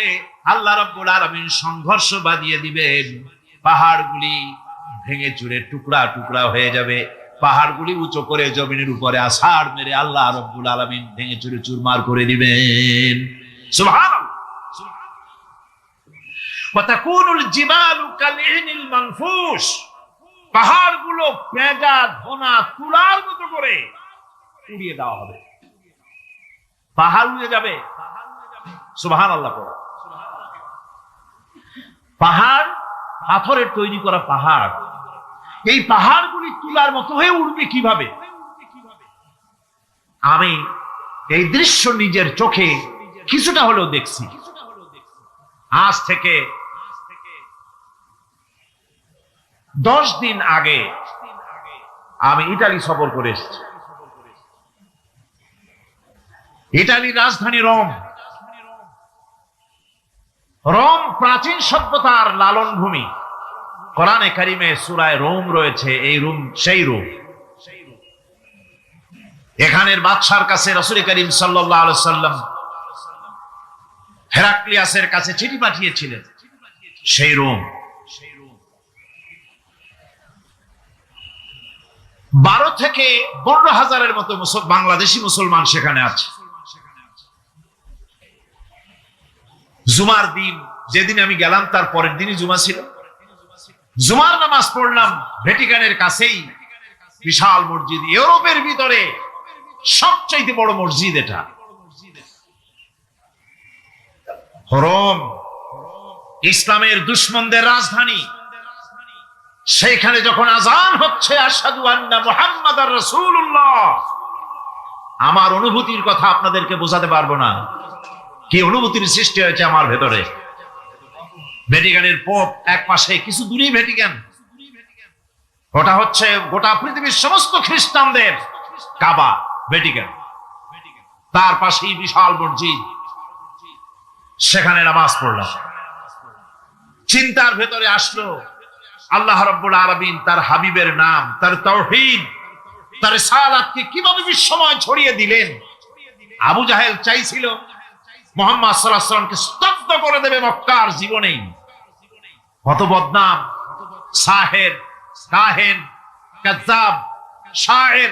[SPEAKER 2] আল্লাহ রাব্বুল আলামিন সংঘর্ষ বাঁধিয়ে দিবেন, পাহাড়গুলি ভেঙে চুরে টুকরা টুকরা হয়ে যাবে, পাহাড়গুলি উঁচু করে জমিনের উপরে আছাড় মেরে আল্লাহ রাব্বুল আলামিন ভেঙে চুরে চুরমার করে দিবেন। সুবহানাল্লাহ। ওয়াতাকুনুল জিবালু কালইনিল মানফুস। পাহাড়গুলো পেঁজা ধোনা তুলার মতো করে উড়িয়ে দেওয়া হবে, পাহাড় উড়ে যাবে। সুবহানাল্লাহ। পাহাড় পাথরের তৈরি করা পাহাড়, এই পাহাড়গুলি তুলার মতো হয়ে উড়বে কিভাবে? আমি এই দৃশ্য নিজের চোখে কিছুটা হলেও দেখছি। আজ থেকে 10 দিন আগে আমি ইতালি সফর করে এসেছি। ইতালির রাজধানী রোম। রোম প্রাচীন সভ্যতার লালন ভূমি। কোরআনে কারিমে সূরায়ে রোম রয়েছে, এই রোম সেই রোম। এখানের বাদশার কাছে রাসূল করিম সাল্লাল্লাহু আলাইহি সাল্লাম হেরাক্লিয়াসের কাছে চিঠি পাঠিয়েছিলেন, সেই রোম। 12 থেকে 15,000-এর মতো বাংলাদেশি মুসলমান সেখানে আছে। জুমার দিন, যেদিন আমি গেলাম তার পরের দিনই জুমা ছিল। জুমার নামাজ পড়লাম ভ্যাটিকানের কাছেই বিশাল মসজিদ, ইউরোপের ভিতরে সবচেয়ে বড় মসজিদ এটা। রোম ইসলামের দুশমনদের রাজধানী। সেখানে যখন আযান হচ্ছে আশহাদু আন্না মুহাম্মাদার রাসূলুল্লাহ, আমার অনুভূতির কথা আপনাদেরকে বোঝাতে পারবো না, কি অনুভূতির সৃষ্টি হয়েছে আমার ভেতরে। ভ্যাটিকানের পোপ এক পাশে, কিছু দূরেই ভ্যাটিকান, ওটা হচ্ছে গোটা পৃথিবীর সমস্ত খ্রিস্টানদের কাবা ভ্যাটিকান, তার পাশেই বিশাল মসজিদ। সেখানে নামাজ পড়লাম। চিন্তার ভেতরে আসলো আল্লাহ রাব্বুল আলামিন তার হাবিবের নাম, তার তাওহীদ, তার রিসালাতকে কিভাবে বিশ্বময় ছড়িয়ে দিলেন। আবু জাহেল চাইছিল মুহাম্মদ সাল্লাল্লাহু আলাইহি ওয়াসাল্লামকে স্তব্ধ করে দেবে মক্কার জীবনেই। কত বদনাম, সাহের, কাহেন, কাযযাব, শায়ের,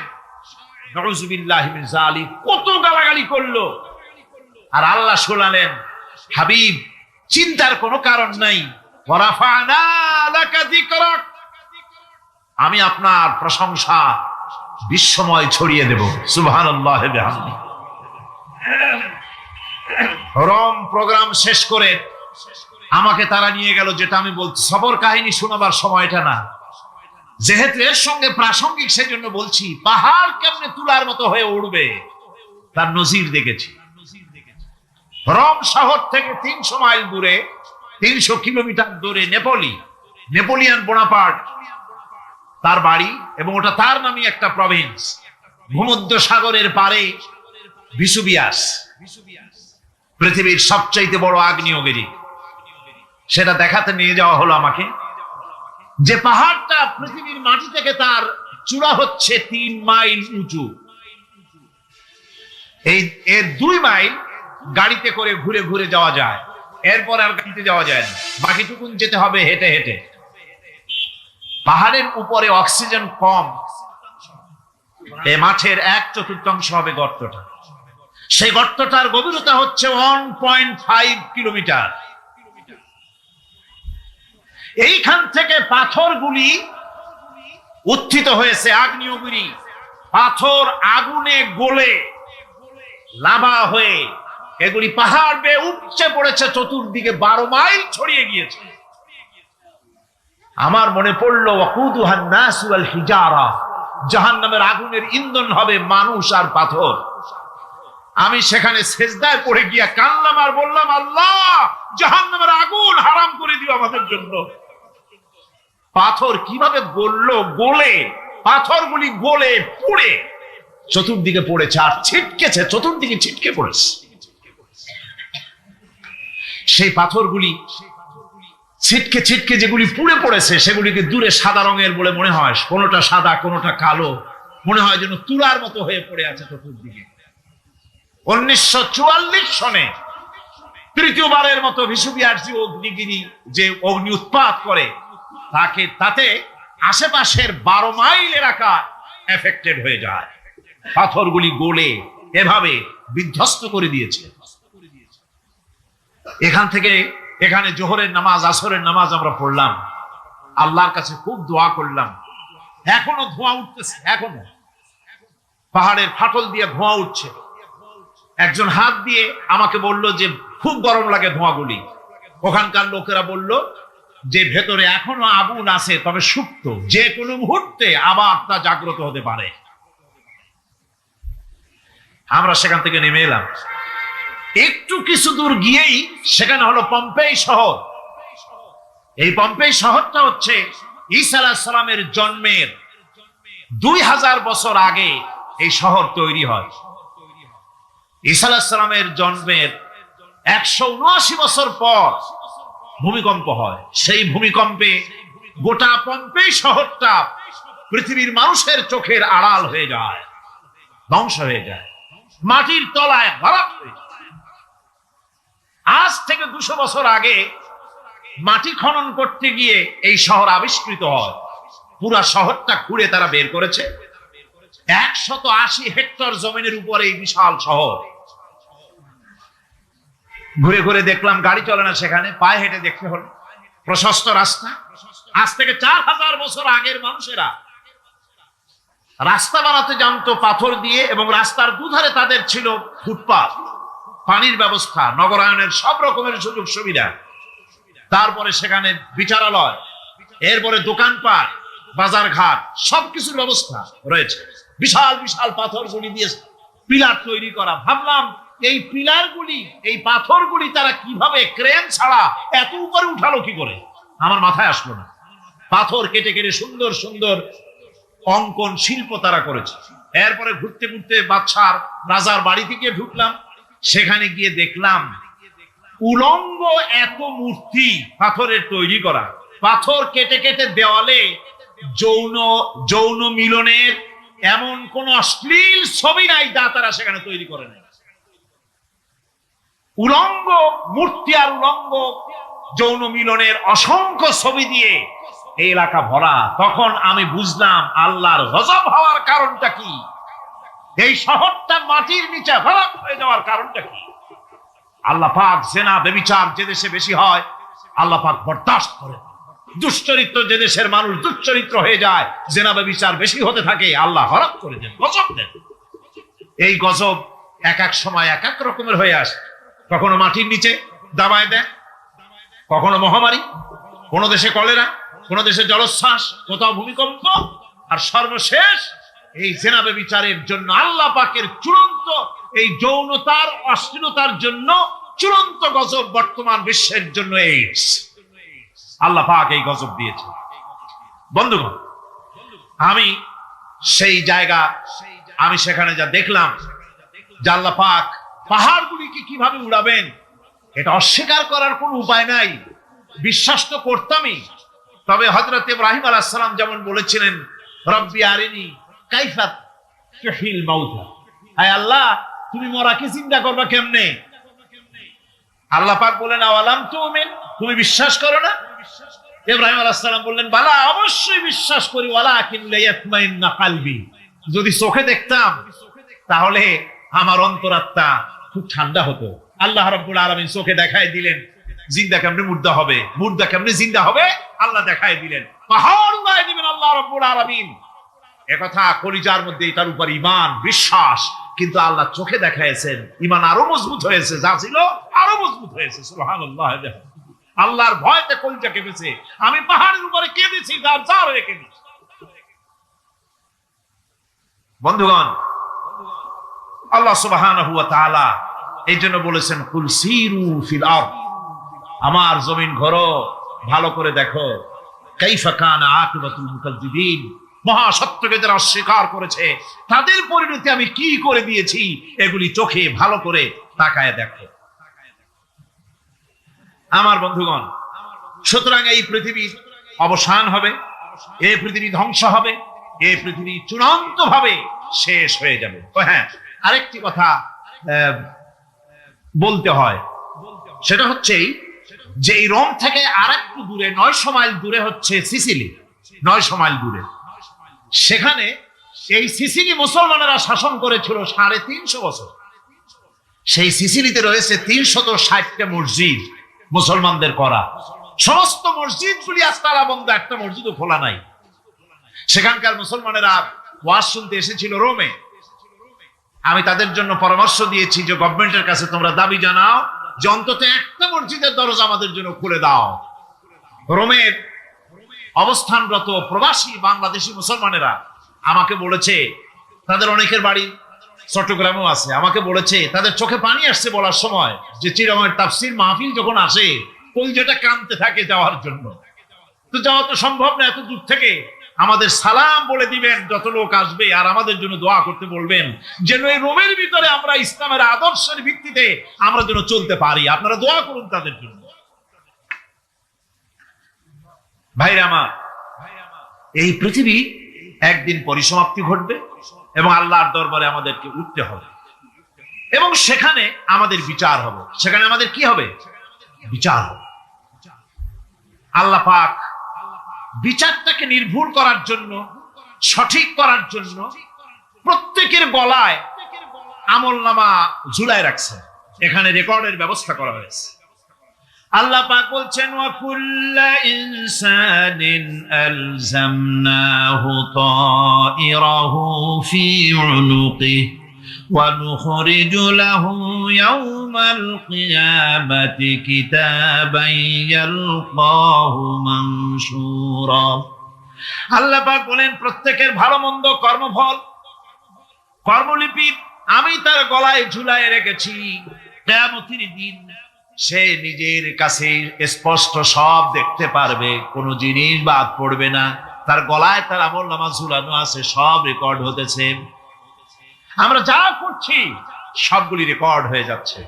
[SPEAKER 2] নাউযুবিল্লাহি মিন যালিক, কত গালাগালি করলো। আর আল্লাহ শোনালেন, হাবিব চিন্তার কোনো কারণ নাই, ওয়ারাফা'না লাকা যিকরাক, আমি আপনার প্রশংসা বিশ্বময় ছড়িয়ে দেব। সুবহানাল্লাহি ওয়া বিহামদিহি। রোম প্রোগ্রাম শেষ করে আমাকে তারা নিয়ে গেল, যেটা আমি বলছি সবর কাহিনী শোনাবার সময় এটা না, যেহেতু এর সঙ্গে প্রাসঙ্গিক সেজন্য বলছি। পাহাড় কেমনে তুলার মতো হয়ে উড়বে তার নজির দেখেছি। রোম শহর থেকে 300 মাইল দূরে, 300 কিলোমিটার দূরে নেপোলিয়ান বোনাপার্ট তার বাড়ি, এবং ওটা তার নামে একটা প্রভিন্স। ভূমধ্য সাগরের পারে ভিসুভিয়াস, পৃথিবীর সবচাইতে বড় আগ্নেয়গিরি, সেটা দেখাতে নিয়ে যাওয়া হলো আমাকে। যে পাহাড়টা পৃথিবীর মাটি থেকে তার চূড়া হচ্ছে 3 মাইল উঁচু, এর 2 মাইল গাড়িতে করে ঘুরে ঘুরে যাওয়া যায়, এরপর আর গাড়িতে যাওয়া যায় না, বাকিটুকুন যেতে হবে হেঁটে হেঁটে। পাহাড়ের উপরে অক্সিজেন কম, এই মাঠের 1/4 হবে গর্তটা। সেই গর্তটার গভীরতা হচ্ছে 1.5 কিলোমিটার। এইখান থেকে পাথরগুলি উত্থিত হয়েছে, আগ্নেয়গিরি পাথর আগুনে গলে লাভা হয়ে এগুলি পাহাড় বেয়ে উপচে পড়েছে, চতুর্দিকে 12 মাইল ছড়িয়ে গিয়েছে। আমার মনে পড়লো ওয়াকুদুহান নাস ওয়াল হিজারা, জাহান্নামের আগুনের ইন্ধন হবে মানুষ আর পাথর। আমি সেখানে সেজদায় পড়ে গিয়া কানলাম আর বললাম, আল্লাহ জাহান্নামের আগুন হারাম করে দিও আমাদের জন্য। পাথর কিভাবে গললো, গলে পাথরগুলি গলে পুড়ে চতুর্দিকে পড়েছে আর ছিটকেছে, চতুর্দিকে ছিটকে পড়েছে। সেই পাথরগুলি ছিটকে ছিটকে যেগুলি পুড়ে পড়েছে সেগুলিকে দূরে সাদা রঙের বলে মনে হয়, কোনোটা সাদা কোনোটা কালো, মনে হয় যেন তুলার মতো হয়ে পড়ে আছে চতুর্দিকে। 1944 সনে তৃতীয়বারের মতো ভিসুবিয়ার্সি অগ্নিগিরি যে অগ্নি উৎপাত করে তাতে আশেপাশের 12 মাইল এলাকা এফেক্টেড হয়ে যায়। পাথরগুলি গলে এভাবে বিধ্বস্ত করে দিয়েছে। এখান থেকে এখানে জোহরের নামাজ, আসরের নামাজ আমরা পড়লাম, আল্লাহর কাছে খুব দোয়া করলাম। এখনো ধোঁয়া উঠতেছে, এখনো পাহাড়ের ফাটল দিয়ে ধোঁয়া উঠছে। একজন হাত দিয়ে আমাকে বলল যে খুব গরম লাগে ধোঁয়াগুলি। ওখানকার লোকেরা বলল যে ভেতরে এখনো আগুন আছে, তবে সুপ্ত, যে কোনো মুহূর্তে আবার তা জাগ্রত হতে পারে। আমরা সেখান থেকে নেমে এলাম। একটু কিছু দূর গিয়েই সেখানে হলো পম্পেই শহর। এই পম্পেই শহরটা হচ্ছে ঈসা আলাইহিস সালামের জন্মের 2000 বছর আগে এই শহর তৈরি হয়। ঈসা আলাইহিস সালামের জন্মের 179 বছর পর ভূমিকম্প হয়। সেই ভূমিকম্পে গোটা পম্পেই শহরটা পৃথিবীর মানুষের চোখের আড়াল হয়ে যায়, ধ্বংস হয়ে যায়, মাটির তলায় ভরাট হয়ে যায়। আজ থেকে 200 বছর আগে মাটি খনন করতে গিয়ে এই শহর আবিষ্কৃত হয়। পুরা শহরটা খুঁড়ে তারা বের করেছে। 180 হেক্টর জমিনের উপরে এই বিশাল শহর। ঘুরে ঘুরে দেখলাম, গাড়ি চলে না সেখানে, পায়ে হেঁটে দেখতে হলো। প্রশস্ত রাস্তা। আজ থেকে 4000 বছর আগের মানুষেরা রাস্তা বানাতে জানতো পাথর দিয়ে, এবং রাস্তার দুধারে তাদের ছিল ফুটপাত, পানির ব্যবস্থা, নগরায়নের সব রকমের সুযোগ সুবিধা। তারপরে সেখানে বিচারালয়, এরপরে দোকানপাট, বাজার ঘাট, সবকিছুর ব্যবস্থা রয়েছে। বিশাল বিশাল পাথরগুলি দিয়ে পিলার তৈরি করা। ভাবলাম এই পিলারগুলি, এই পাথরগুলি তারা কিভাবে ক্রেন ছাড়া এত উপরে উঠালো কি করে, আমার মাথায় আসলো না। পাথর কেটে কেটে সুন্দর সুন্দর অঙ্কন শিল্প তারা করেছে। এরপরে ঘুরতে ঘুরতে বাদশার রাজার বাড়িতে গিয়ে ঢুকলাম। সেখানে গিয়ে দেখলাম উলঙ্গ এত মূর্তি পাথরের তৈরি করা। পাথর কেটে কেটে দেওয়ালে যৌন মিলনের এমন কোন অশ্লীল ছবি নাই যা তারা সেখানে তৈরি করে নাই। উলঙ্গ মূর্তি আর উলঙ্গ যৌন মিলনের অসংখ্য ছবি দিয়ে এই এলাকা ভরা। তখন আমি বুঝলাম আল্লাহর গজব হওয়ার কারণটা কি, এই শহরটা মাটির নিচে ভরাট হয়ে যাওয়ার কারণটা কি। আল্লাহ পাক জেনা ব্যভিচার যে দেশে বেশি হয় আল্লাহ পাক বরদাস্ত করে। দুশ্চরিত্র যে দেশের মানুষ দুশ্চরিত্র হয়ে যায়, জেনা ব্যভিচার বেশি হতে থাকে, আল্লাহ হরক করে দেন, গজব দেন। এই গজব এক এক সময় এক এক রকমের হয়ে আসে। কখনো মাটির নিচে দাবায় দেয়, কখনো মহামারী, কোন দেশে কলেরা, কোন দেশে জলোচ্ছ্বাস, কোথাও ভূমিকম্প, আর সর্বশেষ এই জেনা ব্যভিচারের জন্য আল্লাহ পাকের চূড়ান্ত, এই যৌনতার অশ্লীলতার জন্য চূড়ান্ত গজব বর্তমান বিশ্বের জন্য এইডস। আল্লাহ পাক এই গজব দিয়েছে। বন্ধুগণ, আমি সেই জায়গা, আমি সেখানে যা দেখলাম যে আল্লাহ পাক পাহাড়গুলিকে কিভাবে উড়াবেন, এটা অস্বীকার করার কোনো উপায় নাই, বিশ্বাস তো করতামই। তবে হযরত ইব্রাহিম আলাইহিস সালাম যেমন বলেছিলেন, রব্বি আরিনি কাইফা তুহিল মাউতা, আয় আল্লাহ তুমি মরাকে জিন্দা করবা কেমনে? আল্লাহ পাক বলেন, আওয়ালাম তুমিন, তুমি বিশ্বাস করো না? ইব্রাহিম আলাইহিস সালাম বললেন, বালা, অবশ্যই বিশ্বাস করি, ওয়ালাকিন লিয়াতমাইন্না কলবি, যদি চোখে দেখতাম তাহলে আমার অন্তরাত্মা খুব ঠান্ডা হতো। আল্লাহ রাব্বুল আলামিন চোখে দেখায় দিলেন জিন্দা কেমনে মুর্দা হবে, মুর্দা কেমনে জিন্দা হবে, আল্লাহ দেখায় দিলেন। পাহাড় উড়ায় দিবেন আল্লাহ রাব্বুল আলামিন। একথা কলিজার মধ্যে এটার উপর ঈমান বিশ্বাস, কিন্তু আল্লাহ চোখে দেখাইছেন, ঈমান আরো মজবুত হয়েছে, যা ছিল আরো মজবুত হয়েছে। সুবহানাল্লাহ। আল্লাহর ভয়তে কলিজা কেঁপেছে। আমি পাহাড়ের উপরে কেঁদেছি, তার জার রেখে দিয়েছি। বন্ধুগণ, আল্লাহ সুবহানাহু ওয়া তাআলা এই জন্য বলেছেন, কুল সিরু ফিল আরদ, আমার জমিন ঘোরো, ভালো করে দেখো, কাইফা কানা আকিবাতুল মুকাজ্জিবিন, মহাসত্যকে যারা অস্বীকার করেছে তাদের পরিণতি আমি কি করে দিয়েছি, এগুলি চোখে ভালো করে তাকায় দেখো। আমার বন্ধুগণ, সুতরাং এই পৃথিবীর অবসান হবে, এই পৃথিবী ধ্বংস হবে, এই পৃথিবী চূড়ান্ত ভাবে শেষ হয়ে যাবে। হ্যাঁ, আরেকটি কথা বলতে হয়, সেটা হচ্ছে যে এই রোম থেকে আরেকটু দূরে 900 মাইল দূরে হচ্ছে সিসিলি। 900 মাইল দূরে, সেখানে এই সিসিলি মুসলমানেরা শাসন করেছিল 350 বছর। সেই সিসিলিতে রয়েছে 360টা মসজিদ মুসলমানদের করা। সমস্ত মসজিদগুলি আজ তালা বন্ধ, একটা মসজিদও খোলা নাই। সেখানকার মুসলমানেরা ওয়াজ শুনতে এসেছিল রোমে। আমি তাদের জন্য পরামর্শ দিয়েছি যে গভর্নমেন্টের কাছে তোমরা দাবি জানাও যে অন্তত একটা মসজিদের দরজা আমাদের জন্য খুলে দাও। রোমের অবস্থানরত প্রবাসী বাংলাদেশি মুসলমানেরা আমাকে বলেছে, তাদের অনেকের বাড়ি চট্টগ্রামেও আছে, আমাকে বলেছে তাদের চোখে পানি আসছে বলার সময় যে চিরমের তাফসীর মাহফিল যখন আসে কলিজাটা কাঁদতে থাকে যাওয়ার জন্য। তো যাওয়া তো সম্ভব না এত দূর থেকে, আমাদের সালাম বলে দিবেন যত লোক আসবে, আর আমাদের জন্য দোয়া করতে বলবেন যেন এই রোমের ভিতরে আমরা ইসলামের আদর্শের ভিত্তিতে আমরা যেন চলতে পারি। আপনারা দোয়া করুন তাদের জন্য। ভাইরা আমার, এই পৃথিবী একদিন পরিসমাপ্তি ঘটবে এবং আল্লাহর দরবারে আমাদেরকে উঠতে হবে এবং সেখানে আমাদের বিচার হবে। সেখানে আমাদের কি হবে? বিচার হবে। আল্লাহ পাক বিচারটাকে নির্ভুল করার জন্য, সঠিক করার জন্য প্রত্যেকের গলায় আমলনামা ঝুলায় রাখছে, এখানে রেকর্ডের ব্যবস্থা করা হয়েছে। আল্লাহ পাক বলছেন, ওয়া কুল্লা ইনসানিন আলজামনাহু তাইরাহু ফি উনুকিহি ওয়া নুখরিজু লাহু ইয়াওমাল কিয়ামাতি কিতাবান ইয়ালকাহু মানশুরা। আল্লাহ পাক বলেন, প্রত্যেকের ভালো মন্দ কর্মফল, কর্মলিপি আমি তার গলায় ঝুলায় রেখেছি। কিয়ামতের দিন সে নিজের কাছে স্পষ্ট সব দেখতে পারবে, কোনো জিনিস বাদ পড়বে না। তার গলায় তার আমলনামা ঝুলানো আছে, সব রেকর্ড হতেছে। আমরা যা করছি সবগুলি রেকর্ড হয়ে যাচ্ছে।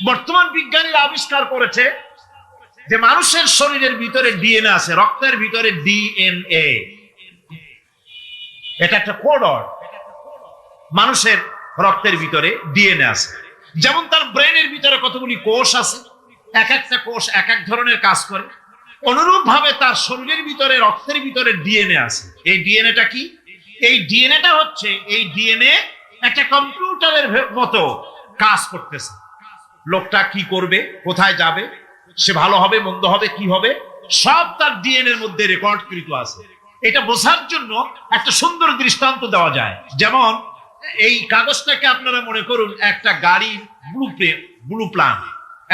[SPEAKER 2] বর্তমান বিজ্ঞানীরা আবিষ্কার করেছে যে মানুষের শরীরের ভিতরে ডিএনএ আছে, রক্তের ভিতরে ডিএনএ, এটা একটা কোড। মানুষের রক্তের ভিতরে ডিএনএ আছে। যেমন তার ব্রেনের ভিতরে কতগুলি কোষ আছে, এক একটা কোষ এক এক ধরনের কাজ করে, অনুরূপ ভাবে তার শরীরের ভিতরে রক্তের ভিতরে ডিএনএ আছে। এই ডিএনএটা কি? এই ডিএনএটা হচ্ছে, এই ডিএনএ একটা কম্পিউটারের মতো কাজ করতেছে। লোকটা কি করবে, কোথায় যাবে, সে ভালো হবে মন্দ হবে কি হবে, সব তার ডিএনএ এর মধ্যে রেকর্ডকৃত আছে। এটা বোঝার জন্য একটা সুন্দর দৃষ্টান্ত দেওয়া যায়। যেমন এই কাগজটাকে আপনারা মনে করুন একটা গাড়ির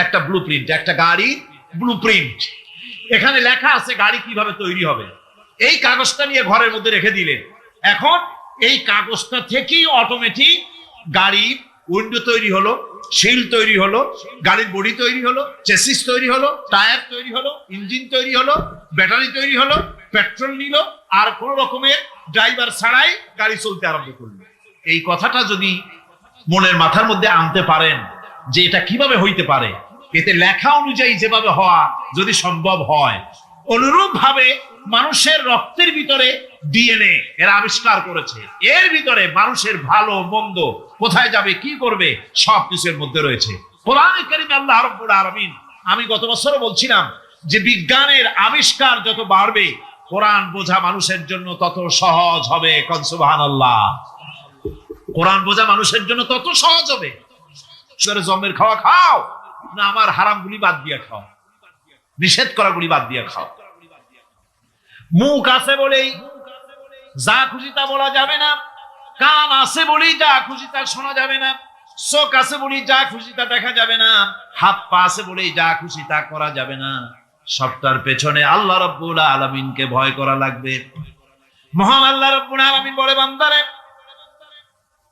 [SPEAKER 2] একটা ব্লুপ্রিন্ট, একটা গাড়ির ব্লুপ্রিন্ট। এখানে লেখা আছে গাড়ি কিভাবে তৈরি হবে। এই কাগজটা নিয়ে ঘরের মধ্যে রেখে দিলেন, এখন এই কাগজটা থেকেই অটোমেটিক গাড়ির উইন্ডো তৈরি হলো, শিল তৈরি হলো, গাড়ির বডি তৈরি হলো, চেসিস তৈরি হলো, টায়ার তৈরি হলো, ইঞ্জিন তৈরি হলো, ব্যাটারি তৈরি হলো, পেট্রোল নিল, আর কোন রকমের ড্রাইভার ছাড়াই গাড়ি চলতে আরম্ভ করলো। এই কথাটা যদি মনের মাথার মধ্যে আনতে পারেন যে এটা কিভাবে হইতে পারে, এতে লেখা অনুযায়ী যেভাবে হওয়া যদি সম্ভব হয়, অনুরূপ ভাবে মানুষের রক্তের ভিতরে ডিএনএ এরা আবিষ্কার করেছে, এর ভিতরে মানুষের ভালো মন্দ কোথায় যাবে কি করবে সবকিছুর মধ্যে রয়েছে কোরআনে কারীমে। আল্লাহ রাব্বুল আলামিন, আমি গত বছরও বলছিলাম যে বিজ্ঞানের আবিষ্কার যত বাড়বে কোরআন বোঝা মানুষের জন্য তত সহজ হবে। কোন সুবহানাল্লাহ। কোরআন বোঝা মানুষের জন্য তত সহজ হবে। জমের খাওয়া খাও না আমার হারাম গুলি বাদ দিয়ে খাও, নিষেধ করা গুলি বাদ দিয়ে খাও। মুখ আছে বলেই যা খুশি তা বলা যাবে না, কান আছে বলেই যা খুশি তা শোনা যাবে না, চোখ আছে বলেই যা খুশি তা দেখা যাবে না, হাত পা আছে বলেই যা খুশি তা করা যাবে না। সবটার পেছনে আল্লাহ রাব্বুল আলামিনকে ভয় করা লাগবে। মহান আল্লাহ রাব্বুল আলামিন বলে, বান্দারে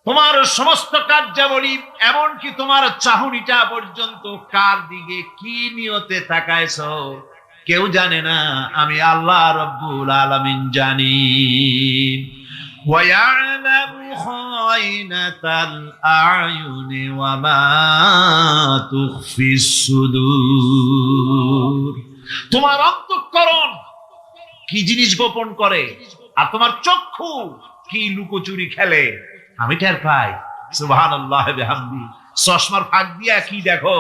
[SPEAKER 2] তোমার সমস্ত কার্যাবলী এমনকি তোমার চাহনিটা পর্যন্ত কার দিকে কি নিয়তে তাকায়ছো কেউ জানে না, আমি আল্লাহ রাব্বুল আলামিন জানি। ওয়ায়ালামু খায়নাতাল আয়ুনি ওয়া মা তুখফিস সুদূর। তোমার অন্তঃকরণ কি জিনিস গোপন করে আর তোমার চক্ষু কি লুকোচুরি খেলে আমি টের পাই। সুবহানাল্লাহ বিহামদি। চশমার ফাঁক দিয়া কি দেখো,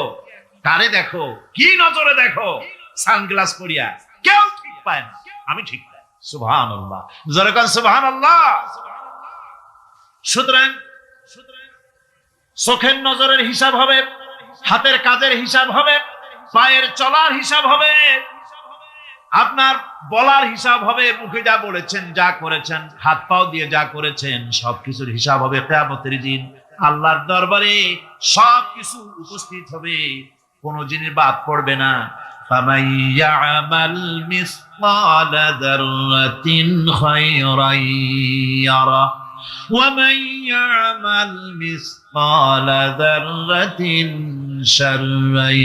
[SPEAKER 2] কারে দেখো, কি নজরে দেখো, সানগ্লাস পরিয়া কেউ ঠিক পায় না, আমি ঠিক পাই। সুবহানাল্লাহ, জোরে কোন সুবহানাল্লাহ। সুতরাং চোখের নজরের হিসাব হবে, হাতের কাজের হিসাব হবে, পায়ের চলার হিসাব হবে, আপনার বলার হিসাব হবে, মুখে যা বলেছেন যা করেছেন, হাত পাও দিয়ে যা করেছেন সবকিছুর হিসাব হবে কিয়ামতের দিন। আল্লাহর দরবারে সবকিছু উপস্থিত হবে, কোন জিনিস বাদ পড়বে না। ফামান ইয়ামাল মিসকালা যাররাতিন খায়রান ইয়ারা ওয়া মান ইয়ামাল মিসকালা যাররাতিন শাররান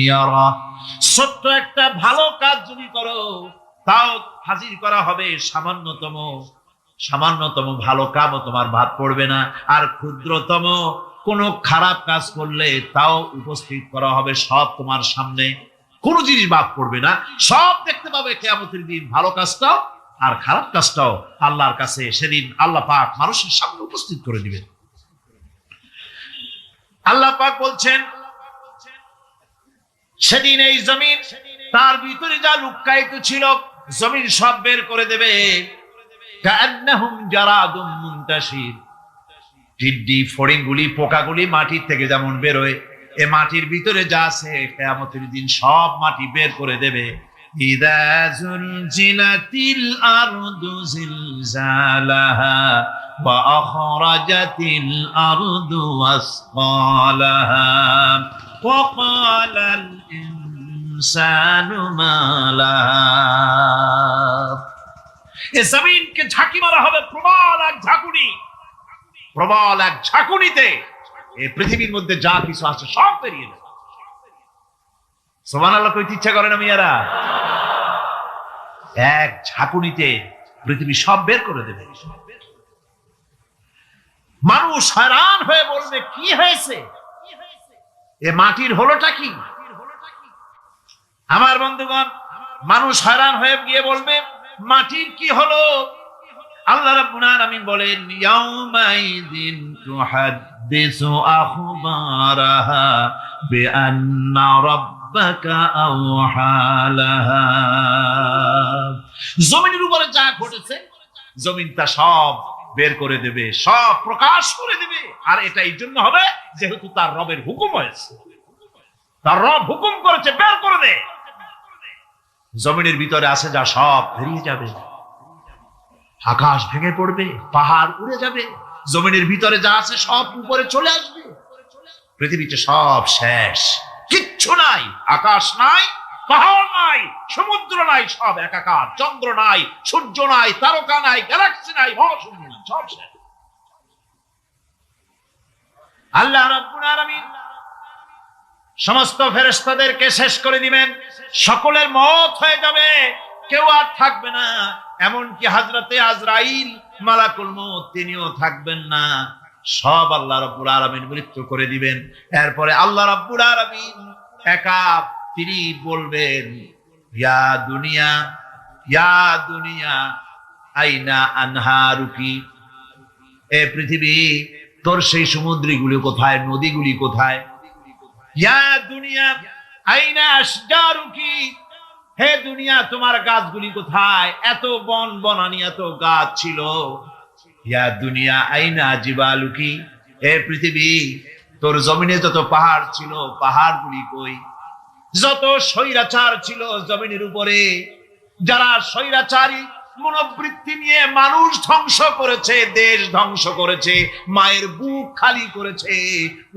[SPEAKER 2] ইয়ারা। ছোট্ট একটা ভালো কাজ যদি করো তাও হাজির করা হবে সামান্যতম ভালো কাজও তোমার বাদ পড়বে না, আর ক্ষুদ্রতম কোন খারাপ কাজ করলে তাও উপস্থিত করা হবে সব তোমার সামনে, কোনো জিনিস বাদ পড়বে না, সব দেখতে পাবে কিয়ামতের দিন। ভালো কাজটাও আর খারাপ কাজটাও আল্লাহর কাছে সেদিন আল্লাহ পাক মানুষের সামনে উপস্থিত করে দিবেন। আল্লাহ পাক বলছেন সেদিন এই জমিন তার ভিতরে যা লুকায়িত ছিল জমিন সব বের করে দেবে। কান্নাহুম জারাদুম মুনতাশির। টিড্ডি ফড়িংগুলি পোকাগুলি মাটির থেকে যেমন বেরোয়, এ মাটির ভিতরে যা আছে কিয়ামতের দিন সব মাটি বের করে দেবে। ইযা যুলজিলাতিল আরদু জিলজালাহা ওয়া আখরাজাতিল আরদু আসকালাহা ওয়া ক্বালাল ইনসানু মা লাহা। এ জমিনকে ঝাঁকি মারা হবে প্রবল এক ঝাঁকুনি, প্রবল এক ঝাঁকুনিতে এই পৃথিবীর মধ্যে যা কিছু আছে সব বেরিয়ে যাবে। সুবহানাল্লাহ কইতে ইচ্ছা করে না মিয়ারা? এক ঝাঁকুনিতে পৃথিবী সব বের করে দেবে। মানুষ হয়রান হয়ে বলবে কি হয়েছে, এ মাটির হলোটা কি? আমার বন্ধুগণ, মানুষ হয়রান হয়ে গিয়ে বলবে মাটির কি হলো? আল্লাহ রাব্বুল আলামিন বলেন ইয়াউমাইযিন তুহাদ্দিসু আখবারাহা বিআন্না রাব্বাকা আওহালাহা। জমিনের উপরে যা ঘটেছে জমিন তা সব বের করে দেবে, সব প্রকাশ করে দেবে। আর এটা এই জন্য হবে যেহেতু তার রবের হুকুম হয়েছে, তার রব হুকুম করেছে বের করে দে। জমিনের ভিতরে আছে যা সব বেরিয়ে যাবে, আকাশ ভেঙে পড়বে, পাহাড় উড়ে যাবে, জমিনের ভিতরে যা আছে সব উপরে চলে আসবে, পৃথিবীতে সব শেষ, কিচ্ছু নাই, আকাশ নাই, পাহাড় নাই, সমুদ্র নাই, সব একাকার, চন্দ্র নাই, সূর্য নাই, তারকা নাই, গ্যালাক্সি নাই, মহাশূন্য নাই, সব শেষ। আল্লাহ রাব্বুল আলামিন সমস্ত ফেরেশতাদেরকে শেষ করে দিবেন, সকলের মওত হয়ে যাবে, কেউ আর থাকবে না, এমনকি হযরতে আজরাইল মালাকুল মউত তিনিও থাকবেন না। সব আল্লাহ রাব্বুল আলামিন মৃত্যু করে দিবেন। এরপরে আল্লাহ রাব্বুল আলামিন একা তিনি বলবেন, ইয়া দুনিয়া আইনা আনহারুকি, এ পৃথিবী তোর সেই সমুদ্রগুলি কোথায়, নদীগুলি কোথায়? ইয়া দুনিয়া আইনা আশজারুকি, হে দুনিয়া তোমার গাছগুলি কোথায়? এত বন বনানি, এত গাছ ছিল। ইয়া দুনিয়া আইনা জিবালুকি, হে পৃথিবী তোর জমিনে যত পাহাড় ছিল, পাহাড়গুলি কই? যত স্বৈরাচার ছিল জমিনের উপরে, যারা স্বৈরাচারী মনোবৃত্তি নিয়ে মানুষ ধ্বংস করেছে, দেশ ধ্বংস করেছে, মায়ের বুক খালি করেছে,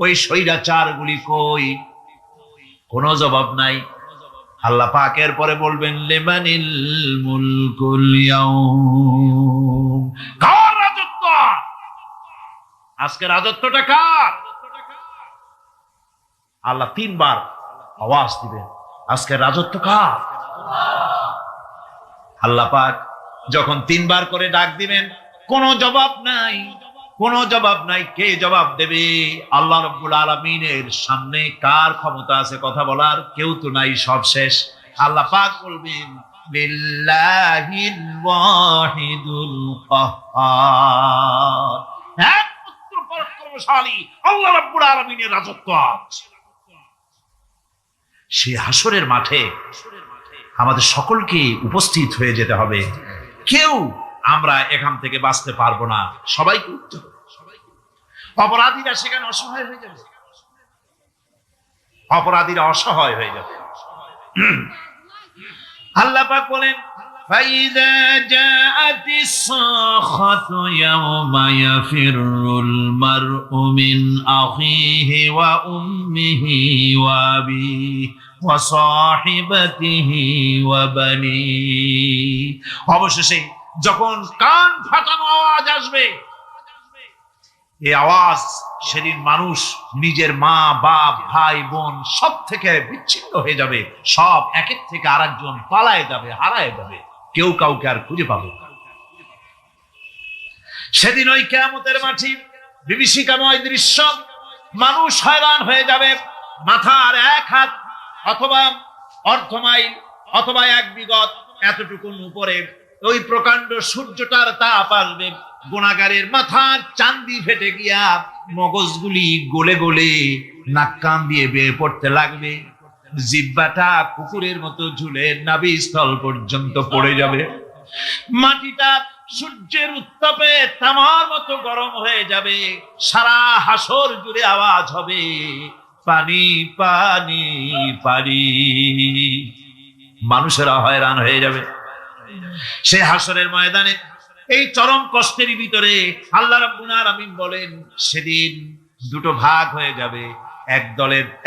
[SPEAKER 2] ওই স্বৈরাচার গুলি কই? কোনো জবাব নাই। আল্লাহ পাক এর পরে বলবেন, লিমানিল মুলকুল ইয়াউম, কার রাজত্ব? আজকে রাজত্বটা কার? আল্লাহ তিনবার আওয়াজ দিবেন, আজকে রাজত্ব কার? আল্লাহ পাক যখন তিনবার করে ডাক দিবেন, কোনো জবাব নাই, কোনো জবাব নাই। কে জবাব দেবে? আল্লাহ রাব্বুল আলামিনের সামনে কার ক্ষমতা আছে কথা বলার? কেউ তো নাই, সব শেষ। আল্লাহ পাক বলবেন, লিল্লাহিল ওয়াহিদুল কাহ্হার, একমাত্র পরাক্রমশালী আল্লাহ রাব্বুল আলামিনের রাজত্ব আছে। সেই হাসরের মাঠে আমাদের সকলকে উপস্থিত হয়ে যেতে হবে। কেউ আমরা এখান থেকে বাঁচতে পারবো না, সবাইকে উঠতে হবে। অপরাধীরা সেখানে অসহায় হয়ে যাবে, অপরাধীরা অসহায় হয়ে যাবে। আল্লাহ পাক বলেন, ফাইযা জাআতিস সাখাতু ইয়াওমা ইয়াফিরুল মারউ মিন আখিহি ওয়া উম্মিহি ওয়া আবিহি ওয়া সাহিবাতিহি ওয়া বানি। অবশেষে যখন কান ফাটানো আওয়াজ আসবে, এই আওয়াজ সেদিন মানুষ নিজের মা বাপ ভাই বোন সব থেকে বিচ্ছিন্ন হয়ে যাবে, সব একের থেকে আরেকজন পালায় যাবে, হারায় যাবে, কেউ কাউকে আর খুঁজে পাবে না। সেদিন ওই কিয়ামতের মাঠে বিভীষিকাময় দৃশ্য, মানুষ হয়রান হয়ে যাবে। মাথার এক হাত অথবা অর্ধ মাইল অথবা এক বিগত এতটুকুন উপরে ওই প্রকাণ্ড সূর্যটার তাপ আসবে, গুনাহগারের মাথার চান্দি ফেটে গিয়া মগজগুলি গলে গলে নাক কান দিয়ে বের পড়তে লাগবে, জিহ্বাটা কুকুরের মতো ঝুলে নাভিস্থল পর্যন্ত পড়ে যাবে, মাটিটা সূর্যের উত্তাপে তামার মতো গরম হয়ে যাবে, সারা হাসর জুড়ে আওয়াজ হবে, পানি পানি পানি। মানুষেরা হয়রান হয়ে যাবে। সেই হাসরের ময়দানে এই চরম কষ্টের ভিতরে আল্লাহ রাব্বুল আলামিন বলেন, সেদিন দুটো ভাগ হয়ে যাবে।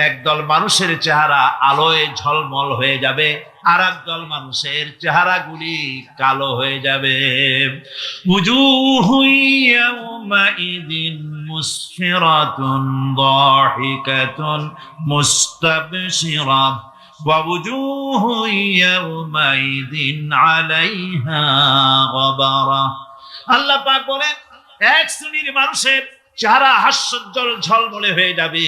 [SPEAKER 2] একদল মানুষের চেহারা আলোয় ঝলমল হয়ে যাবে, আর একদল মানুষের চেহারাগুলি কালো হয়ে যাবে। উজুহু ইয়াওমাইযিন মুসফিরাতুন দাহিকাতুন মুস্তাবশিরা ওয়া উজুহু ইয়াওমাইযিন আলাইহা গাবারা। আল্লাহ পাক বলেন, এক শ্রেণীর মানুষের চেহারা হাস্যোজ্জ্বল ঝলমলে হয়ে যাবে,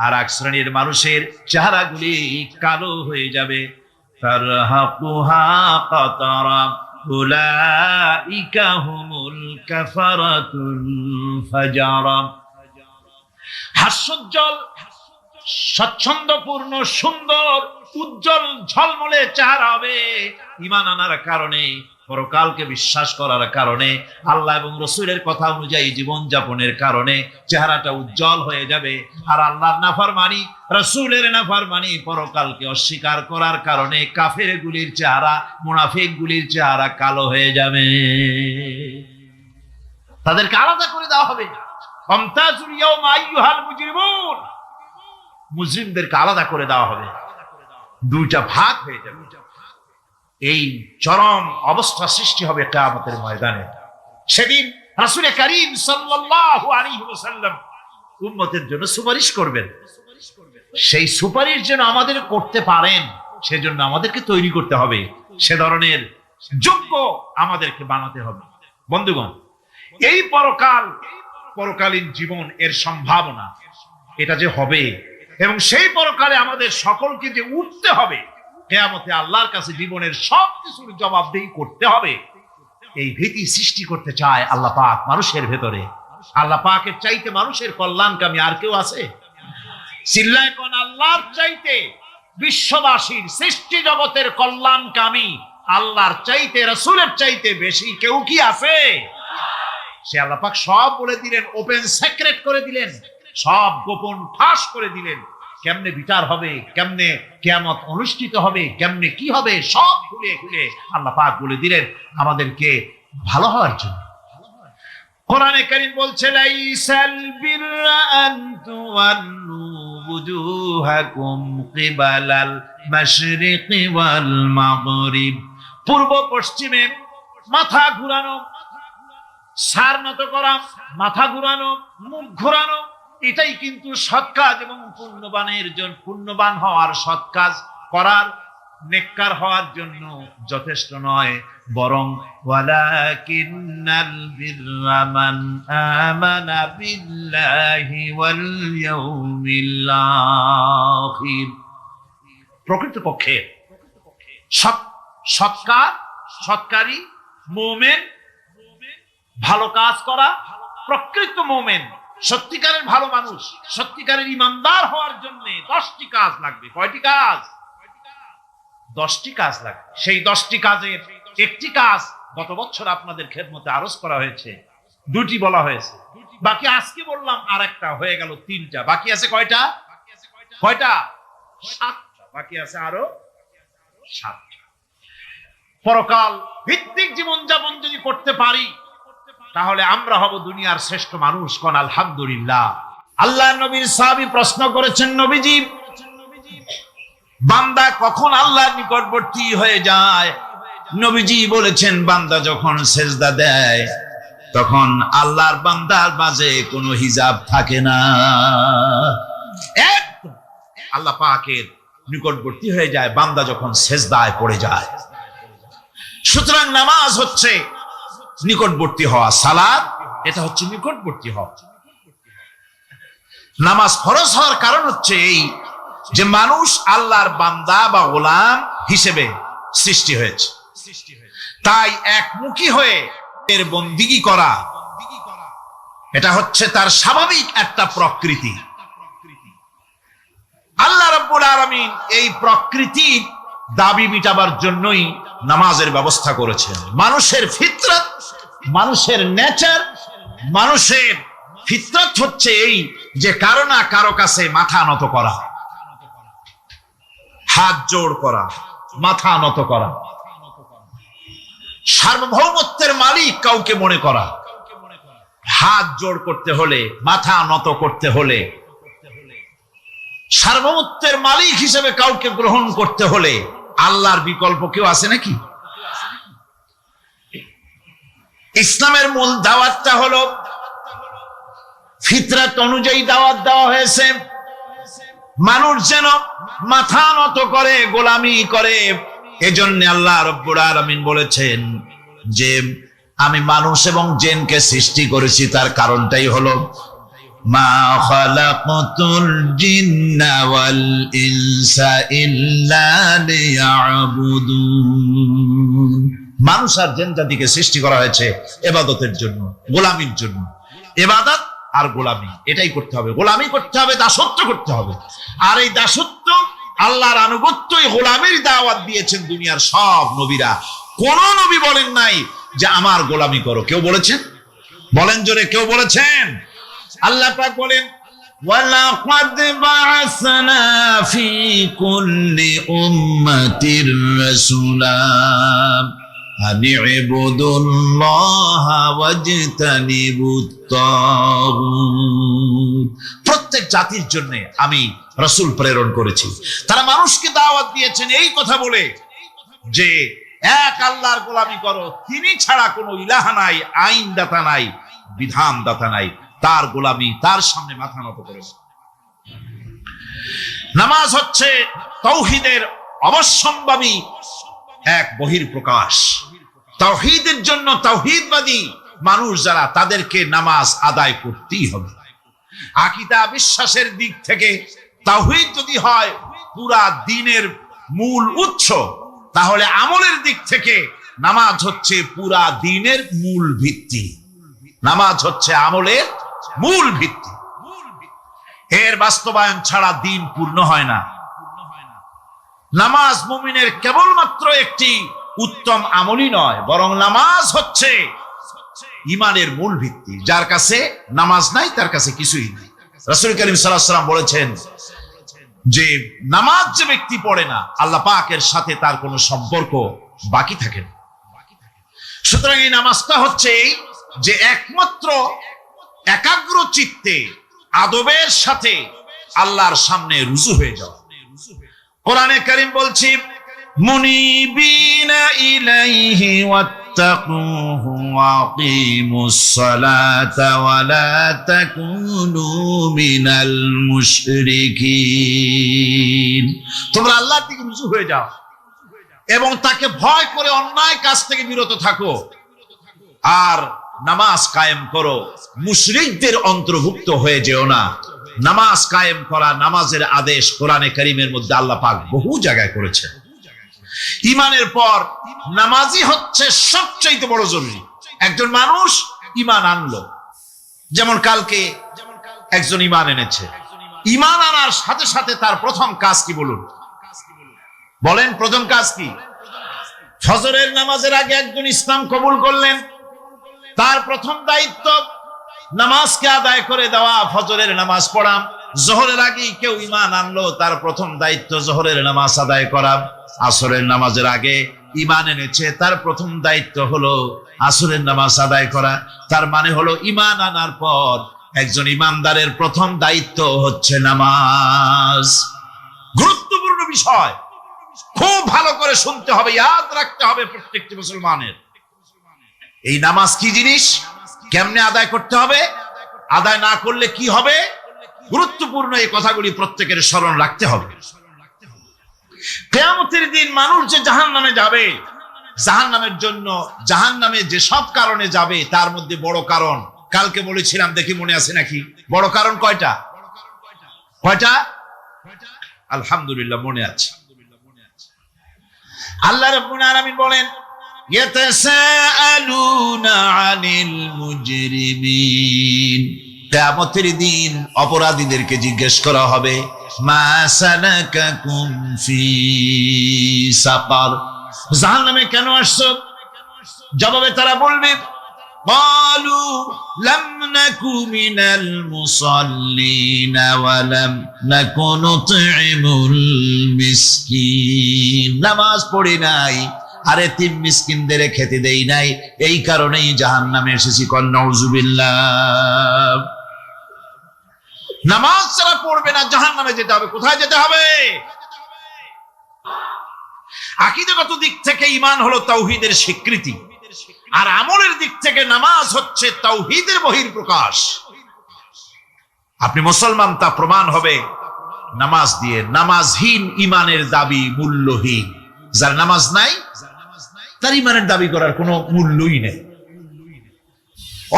[SPEAKER 2] আর এক শ্রেণীর মানুষের চেহারাগুলি কালো হয়ে যাবে। তারহাকুহা কাতারা উলাইকা হুমুল কাফারাতুল ফাজারা। হাস্যোজ্জ্বল, স্বচ্ছন্দপূর্ণ, সুন্দর, উজ্জ্বল ঝলমলে চেহারা হবে ঈমান আনার কারণে, পরকালকে বিশ্বাস করার কারণে, আল্লাহ এবং রাসূলের কথা অনুযায়ী জীবন যাপনের কারণে চেহারাটা উজ্জ্বল হয়ে যাবে। আর আল্লাহর নাফরমানি, রাসূলের নাফরমানি, পরকালকে অস্বীকার করার কারণে কাফেরগুলির চেহারা, মুনাফিকগুলির চেহারা কালো হয়ে যাবে। তাদেরকে আলাদা করে দেওয়া হবে। ফামতাজুল ইয়াওমা আইয়ুহাল মুজরিমুন, মুজরিমদেরকে আলাদা করে দেওয়া হবে, দুইটা ভাগ হয়ে যাবে। এই চরম অবস্থা সৃষ্টি হবে কিয়ামতের ময়দানে। সেদিন রাসূল করিম সাল্লাল্লাহু আলাইহি ওয়াসাল্লাম উম্মতের জন্য সুপারিশ করবেন। সেই সুপারিশ যেন আমাদের করতে পারেন, সেজন্য আমাদেরকে তৈরি করতে হবে, সে ধরনের যোগ্য আমাদেরকে বানাতে হবে। বন্ধুগণ, এই পরকাল পরকালীন জীবন, এর সম্ভাবনা, এটা যে হবে এবং সেই পরকালে আমাদের সকলকে যে উঠতে হবে, কিয়ামতে আল্লাহর কাছে জীবনের সবকিছুর জবাবদিহি করতে হবে, এই ভীতি সৃষ্টি করতে চায় আল্লাহ পাক মানুষের ভেতরে। আল্লাহ পাকের চাইতে মানুষের কল্যাণকামী আর কেউ আছে? চিল্লায় কোন আল্লাহর চাইতে, বিশ্ববাসীর সৃষ্টি জগতের কল্যাণকামী আল্লাহর চাইতে, রাসূলের চাইতে বেশি কেউ কি আছে? সে আল্লাহ পাক সব বলে দিলেন, ওপেন সিক্রেট করে দিলেন, সব গোপন ফাঁস করে দিলেন। কেমনে বিচার হবে, কেমনে কিয়ামত অনুষ্ঠিত হবে, কেমনে কি হবে, সব খুলে খুলে আল্লাহ পাক বলে দিলেন আমাদেরকে ভালো হওয়ার জন্য। কোরআনে কারীম বলছে, লাইসাল বিররা আন তুওয়াল্লু বুজুহাকুম কিবালাল মাশরিকি ওয়াল মাগরিব। পূর্ব পশ্চিমে মাথা ঘুরানো, সার নত করা, মাথা ঘুরানো, মুখ ঘুরানো, এটাই কিন্তু সৎ কাজ এবং পুণ্যবানের জন্য, পুণ্যবান হওয়ার, সৎ কাজ করার, নেককার হওয়ার জন্য যথেষ্ট নয়, বরং ওয়ালাকিন্নাল বিররা মান আমানা বিল্লাহি ওয়াল ইয়াউমিল আখির। প্রকৃতপক্ষে সৎকারী মুমিন, ভালো কাজ করা, প্রকৃত মুমিন, সত্যিকারের ভালো মানুষ, সত্যিকারের ইমানদার হওয়ার জন্য 10টি কাজ লাগবে। কয়টি কাজ? 10টি কাজ লাগবে। সেই 10টি কাজের একটি কাজ গত বছর আপনাদের খেদমতে আরজ করা হয়েছে, 2টি বলা হয়েছে, বাকি আজকে বললাম আর একটা, হয়ে গেল 3টা। বাকি আছে কয়টা? 7টা। বাকি আছে আরো 7টা। পরকাল ভিত্তিক জীবনযাপন যদি করতে পারি তাহলে আমরা হব দুনিয়ার শ্রেষ্ঠ মানুষ। কোন আলহামদুলিল্লাহ। আল্লাহ নবীর সাহাবী প্রশ্ন করেছেন, নবীজি, বান্দা কখন আল্লাহর নিকটবর্তী হয়ে যায়? নবীজি বলেছেন, বান্দা যখন সেজদা দেয় তখন আল্লাহর বান্দার মাঝে কোনো হিজাব থাকে না, একদম আল্লাহ পাকের নিকটবর্তী হয়ে যায় বান্দা যখন সেজদায় পড়ে যায়। সুতরাং নামাজ হচ্ছে নিকটবর্তী হওয়া, সালাত এটা হচ্ছে নিকটবর্তী হওয়া। নামাজ ফরজ হওয়ার কারণ হচ্ছে এই যে মানুষ আল্লাহর বান্দা বা গোলাম হিসেবে সৃষ্টি হয়েছে, তাই একমুখী হয়ে এর বন্দিগি করা এটা হচ্ছে তার স্বাভাবিক একটা প্রকৃতি। আল্লাহ রাব্বুল আলামিন এই প্রকৃতির দাবি মিটাবার জন্যই নামাজের ব্যবস্থা করেছেন। মানুষের ফিতরত, মানুষের নেচার, মানুষের ফিতরত হচ্ছে এই যে কারো না কারো কাছে মাথা নত করা, হাত জোড় করা, মাথা নত করা, সার্বভৌমত্বের মালিক কাউকে মনে করা, হাত জোড় করতে হলে, মাথা নত করতে হলে, সার্বভৌমত্বের মালিক হিসেবে কাউকে গ্রহণ করতে হলে আল্লাহর বিকল্প কেউ আছে নাকি? ইসলামের মূল দাওয়াতটা হলো ফিতরাত অনুযায়ী দাওয়াত দেওয়া হয়েছে, মানুষ যেন মাথা নত করে, গোলামি করে। এজন্য আল্লাহ রাব্বুল আলামিন বলেছেন যে আমি মানুষ এবং জিনকে সৃষ্টি করেছি, তার কারণটাই হলো মা খালাকাতুল জিন্না ওয়াল ইনসা ইল্লা লিয়াবুদুন। মানুষ আর জিন জাতিকে সৃষ্টি করা হয়েছে ইবাদতের জন্য, গোলামির জন্য। ইবাদত আর গোলামি এটাই করতে হবে, গোলামি করতে হবে, দাসত্ব করতে হবে। আর এই দাসত্ব, আল্লাহর আনুগত্যই গোলামির দাওয়াত দিয়েছেন দুনিয়ার সব নবীরা। কোন নবী বলেন নাই যে আমার গোলামি করো। কেউ বলেছেন? বলেন জোরে, কেউ বলেছেন? আল্লাহ পাক বলেন, ওয়ালাকাদ বা'আসনা ফি কুল্লি উম্মাতির রাসূলা আন ইবুদুল্লাহা ওয়াজতানিবুত তাগুত। প্রত্যেক জাতির জন্য আমি রাসূল প্রেরণ করেছি, তারা মানুষকে দাওয়াত দিয়েছেন এই কথা বলে যে এক আল্লাহর গোলামি করো, তিনি ছাড়া কোনো ইলাহা নাই, আইন দাতা নাই, বিধান দাতা নাই, তার গোলামি, তার সামনে মাথা নত করে। নামাজ হচ্ছে তাওহীদের অবশ্যম্ভাবী এক বহির্প্রকাশ। তাওহীদের জন্য তাওহীদবাদী মানুষ যারা, তাদেরকে নামাজ আদায় করতেই হবে। আকীদা বিশ্বাসের দিক থেকে তাওহীদ যদি হয় পুরা দ্বীনের মূল উৎস, তাহলে আমলের দিক থেকে নামাজ হচ্ছে পুরা দ্বীনের মূল ভিত্তি। নামাজ হচ্ছে আমলের মূল ভিত্তি। এর বাস্তবায়ন ছাড়া দ্বীন পূর্ণ হয় না। নামাজ মুমিনের কেবলমাত্র একটি উত্তম আমলই নয়, বরং নামাজ হচ্ছে ঈমানের মূল ভিত্তি। যার কাছে নামাজ নাই তার কাছে কিছুই নাই। রাসূল করিম সাল্লাল্লাহু আলাইহি ওয়াসাল্লাম বলেছেন যে নামাজ যে ব্যক্তি পড়ে না, আল্লাহ পাকের সাথে তার কোনো সম্পর্ক বাকি থাকে না। সুতরাং এই নামাজটা হচ্ছে যে একমাত্র একাগ্র চিত্তে আদবের সাথে আল্লাহর সামনে রুজু হয়ে যাওয়া। কোরআনে কারীম বলছি, মুনিবিনা ইলাইহি ওয়াত্তাকুহু ওয়াকিমুস সালাতা ওয়া লা তাকুনু মিনাল মুশরিকিন। তোমরা আল্লাহর দিকে রুজু হয়ে যাও এবং তাকে ভয় করে অন্যায় কাজ থেকে বিরত থাকো, আর নামাজ কায়েম করো, মুশরিকদের অন্তর্ভুক্ত হয়ে যেও না। নামাজ কায়েম করা, নামাজের আদেশ কোরআনে কারীমের মধ্যে আল্লাহ পাক বহু জায়গায় করেছেন। ঈমানের পর নামাজই হচ্ছে সবচেয়ে বড় জরুরি। একজন মানুষ ঈমান আনলো, যেমন কালকে একজন ঈমান এনেছে, ঈমান আনার সাথে সাথে তার প্রথম কাজ কি বলুন? বলেন প্রথম কাজ কি? ফজরের নামাজের আগে একজন ইসলাম কবুল করলেন, তার প্রথম দায়িত্ব নামাজকে আদায় করে দেওয়া, ফজরের নামাজ পড়া। জোহরের আগেই কেউ ঈমান আনলো, তার প্রথম দায়িত্ব জোহরের নামাজ আদায় করা। আসরের নামাজের আগে ঈমান এনেছে, তার প্রথম দায়িত্ব হলো আসরের নামাজ আদায় করা। তার মানে হলো ঈমান আনার পর একজন ঈমানদারের প্রথম দায়িত্ব হচ্ছে নামাজ। গুরুত্বপূর্ণ বিষয়, খুব ভালো করে শুনতে হবে, ইয়াদ রাখতে হবে প্রত্যেকটি মুসলমানের। এই নামাজ কি জিনিস, কেমনে আদায় করতে হবে, আদায় না করলে কি হবে, গুরুত্বপূর্ণ এই কথাগুলি প্রত্যেকের স্মরণ রাখতে হবে। কিয়ামতের দিন মানুষ যে জাহান্নামে যাবে, জাহান্নামের জন্য, জাহান্নামে যে সব কারণে যাবে তার মধ্যে বড় কারণ কালকে বলেছিলাম, দেখি মনে আছে নাকি? বড় কারণ কয়টা? কয়টা? আলহামদুলিল্লাহ মনে আছে। আল্লাহ রাব্বুল আলামিন বলেন, ইয়াতাসাআলুনা আনিল মুজরিমিন। কিয়ামতের দিন অপরাধীদেরকে জিজ্ঞেস করা হবে, মা সালাকাকুম ফি সাকার, জাহান্নামে কেন আসছো? জবাবে তারা বলবে, ক্বালু লাম নাকু মিনাল মুসাল্লিন ওয়া লাম নাকু নুতঈমুল মিসকিন। নামাজ পড়ি নাই, আর এতিম মিসকিনদের খেতে দেই নাই, এই কারণেই জাহান্নামে এসেছি। কন নাউযুবিল্লাহ। নামাজ যারা পড়বে না জাহান্নামে যেতে হবে। কোথায় যেতে হবে? আকীদাগত দিক থেকে ঈমান হলো তাওহীদের স্বীকৃতি, আর আমলের দিক থেকে নামাজ হচ্ছে তাওহীদের বহিঃপ্রকাশ। আপনি মুসলমান তা প্রমাণ হবে নামাজ দিয়ে। নামাজহীন ঈমানের দাবি মূল্যহীন। যার নামাজ নাই তার ঈমানের দাবি করার কোনো মূল্যই নেই।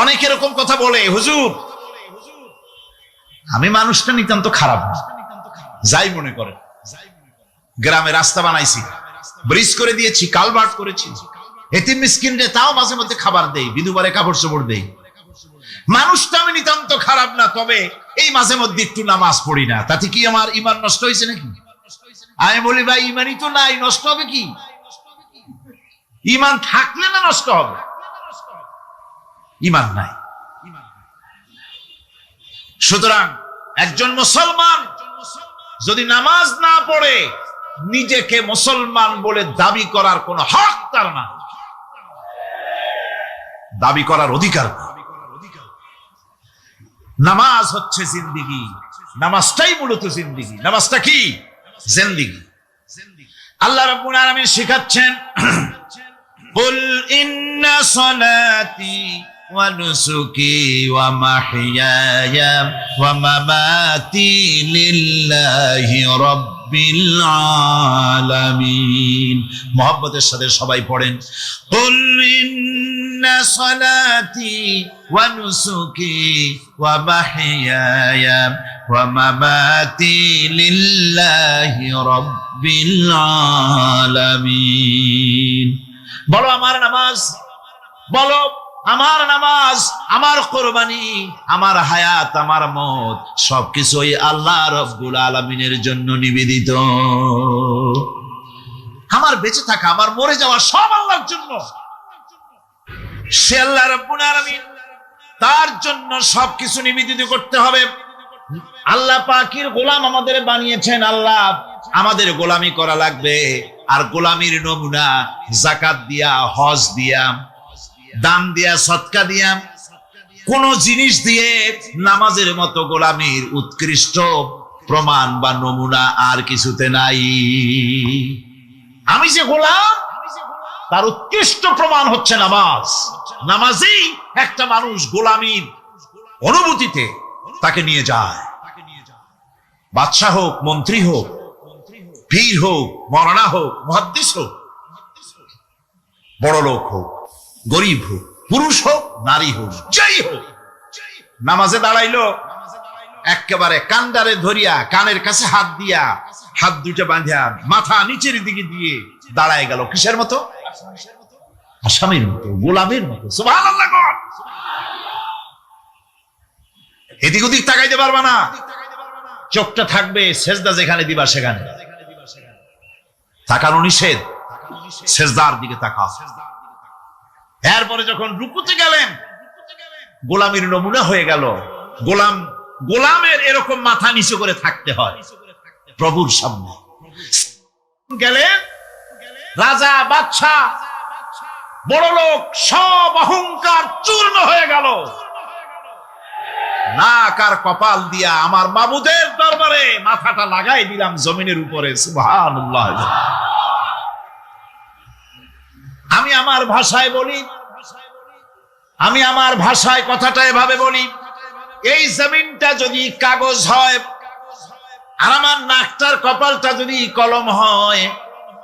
[SPEAKER 2] অনেক এরকম কথা বলে, হুজুর আমি মানুষটা নিতান্ত খারাপ না, যাই মনে করে, গ্রামে রাস্তা বানাইছি, ব্রিজ করে দিয়েছি, কালভার্ট করেছি, এতিম মিসকিনরে তাও মাঝে মধ্যে খাবার দেই, বিধবারে কাপড় চোপড় দেই, মানুষটা আমি নিতান্ত খারাপ না, তবে এই মাঝে মধ্যে একটু নামাজ পড়ি না, তাতে কি আমার ঈমান নষ্ট হয়েছে নাকি? আমি বলি, ভাই ঈমানই তো নাই, নষ্ট হবে কি? ঈমান থাকলে না নষ্ট হবে? ঈমান নাই। সুতরাং একজন মুসলমান যদি নামাজ না পড়ে, নিজেকে মুসলমান বলে দাবি করার কোন হক তার না, দাবি করার অধিকার না। নামাজ হচ্ছে জিন্দেগি, নামাজটাই মূলত জিন্দেগি। নামাজটা কি? জিন্দেগি। আল্লাহ রাব্বুল আলামিন শিখাচ্ছেন, কুল ইন্না সালাতি ওয়া নুসুকি ওয়া মাহইয়ায়া ওয়া মামাতি লিল্লাহি রাব্বিল আলামিন। মুহাব্বতের সাথে সবাই পড়েন, কুল
[SPEAKER 1] ইন্না সালাতি ওয়া নুসুকি ওয়া মাহইয়ায়া ওয়া মামাতি লিল্লাহি রাব্বিল আলামিন। বলো আমার নামাজ, বলো আমার নামাজ, আমার কোরবানি, আমার হায়াত, আমার মত সবকিছুই আল্লাহ রব্বুল আলামিনের জন্য নিবেদিত। আমার বেঁচে থাকা, আমার মরে যাওয়া সব আল্লাহর জন্য। সে আল্লাহ রব্বুল আলামিন, তার জন্য সবকিছু নিবেদিত করতে হবে। আল্লাহ পাকের গোলাম আমাদের বানিয়েছেন, আল্লাহ আমাদের গোলামি করা লাগবে। আর গোলামির নমুনা যাকাত দিয়া, হজ দিয়া, দান দিয়া, সদকা দিয়া, কোন জিনিস দিয়ে নামাজের মতো গোলামির উৎকৃষ্ট প্রমাণ বা নমুনা আর কিছুতে নাই। আমি যে গোলাম, তার উৎকৃষ্ট প্রমাণ হচ্ছে নামাজ। নামাজেই একটা মানুষ গোলামির অনুভূতিতে তাকে নিয়ে যায়। বাদশাহ হোক, মন্ত্রী হোক, পীর হোক, মওলানা হোক, মুহাদ্দিস হোক, বড় লোক হোক, গরিব হোক, পুরুষ হোক, নারী হোক, যাই হোক, নামাজে দাঁড়াইলো, একেবারে কান্ডারে ধরিয়া কানের কাছে হাত দিয়া, হাত দুইটা বাঁধিয়া মাথা নিচের দিকে দিয়ে দাঁড়ায় গেল। কিসের মতো? আসামির মতো, গোলামের মতো। সুবহানাল্লাহ। এদিক ওদিক তাকাইতে পারবা না, চোখটা থাকবে সেজদা যেখানে দিবা সেখানে। তাকানো নিষেধ, সেজদার দিকে তাকাও। এরপরে যখন রুকুতে গেলেন, গোলামের নমুনা হয়ে গেল। গোলামের এরকম মাথা নিচু করে থাকতে হয় প্রভুর সামনে। গেলেন রাজা, বাদশাহ, বড় লোক, সব অহংকার চূর্ণ হয়ে গেল। নাক আর কপাল দিয়া আমার মাবুদের দরবারে মাথাটা লাগাই দিলাম জমিনের উপরে। সুবহানাল্লাহ। আমি আমার ভাষায় বলি, আমি আমার ভাষায় কথাটা এভাবে বলি, এই জমিনটা যদি কাগজ হয় আর আমার নাকটার কপালটা যদি কলম হয়,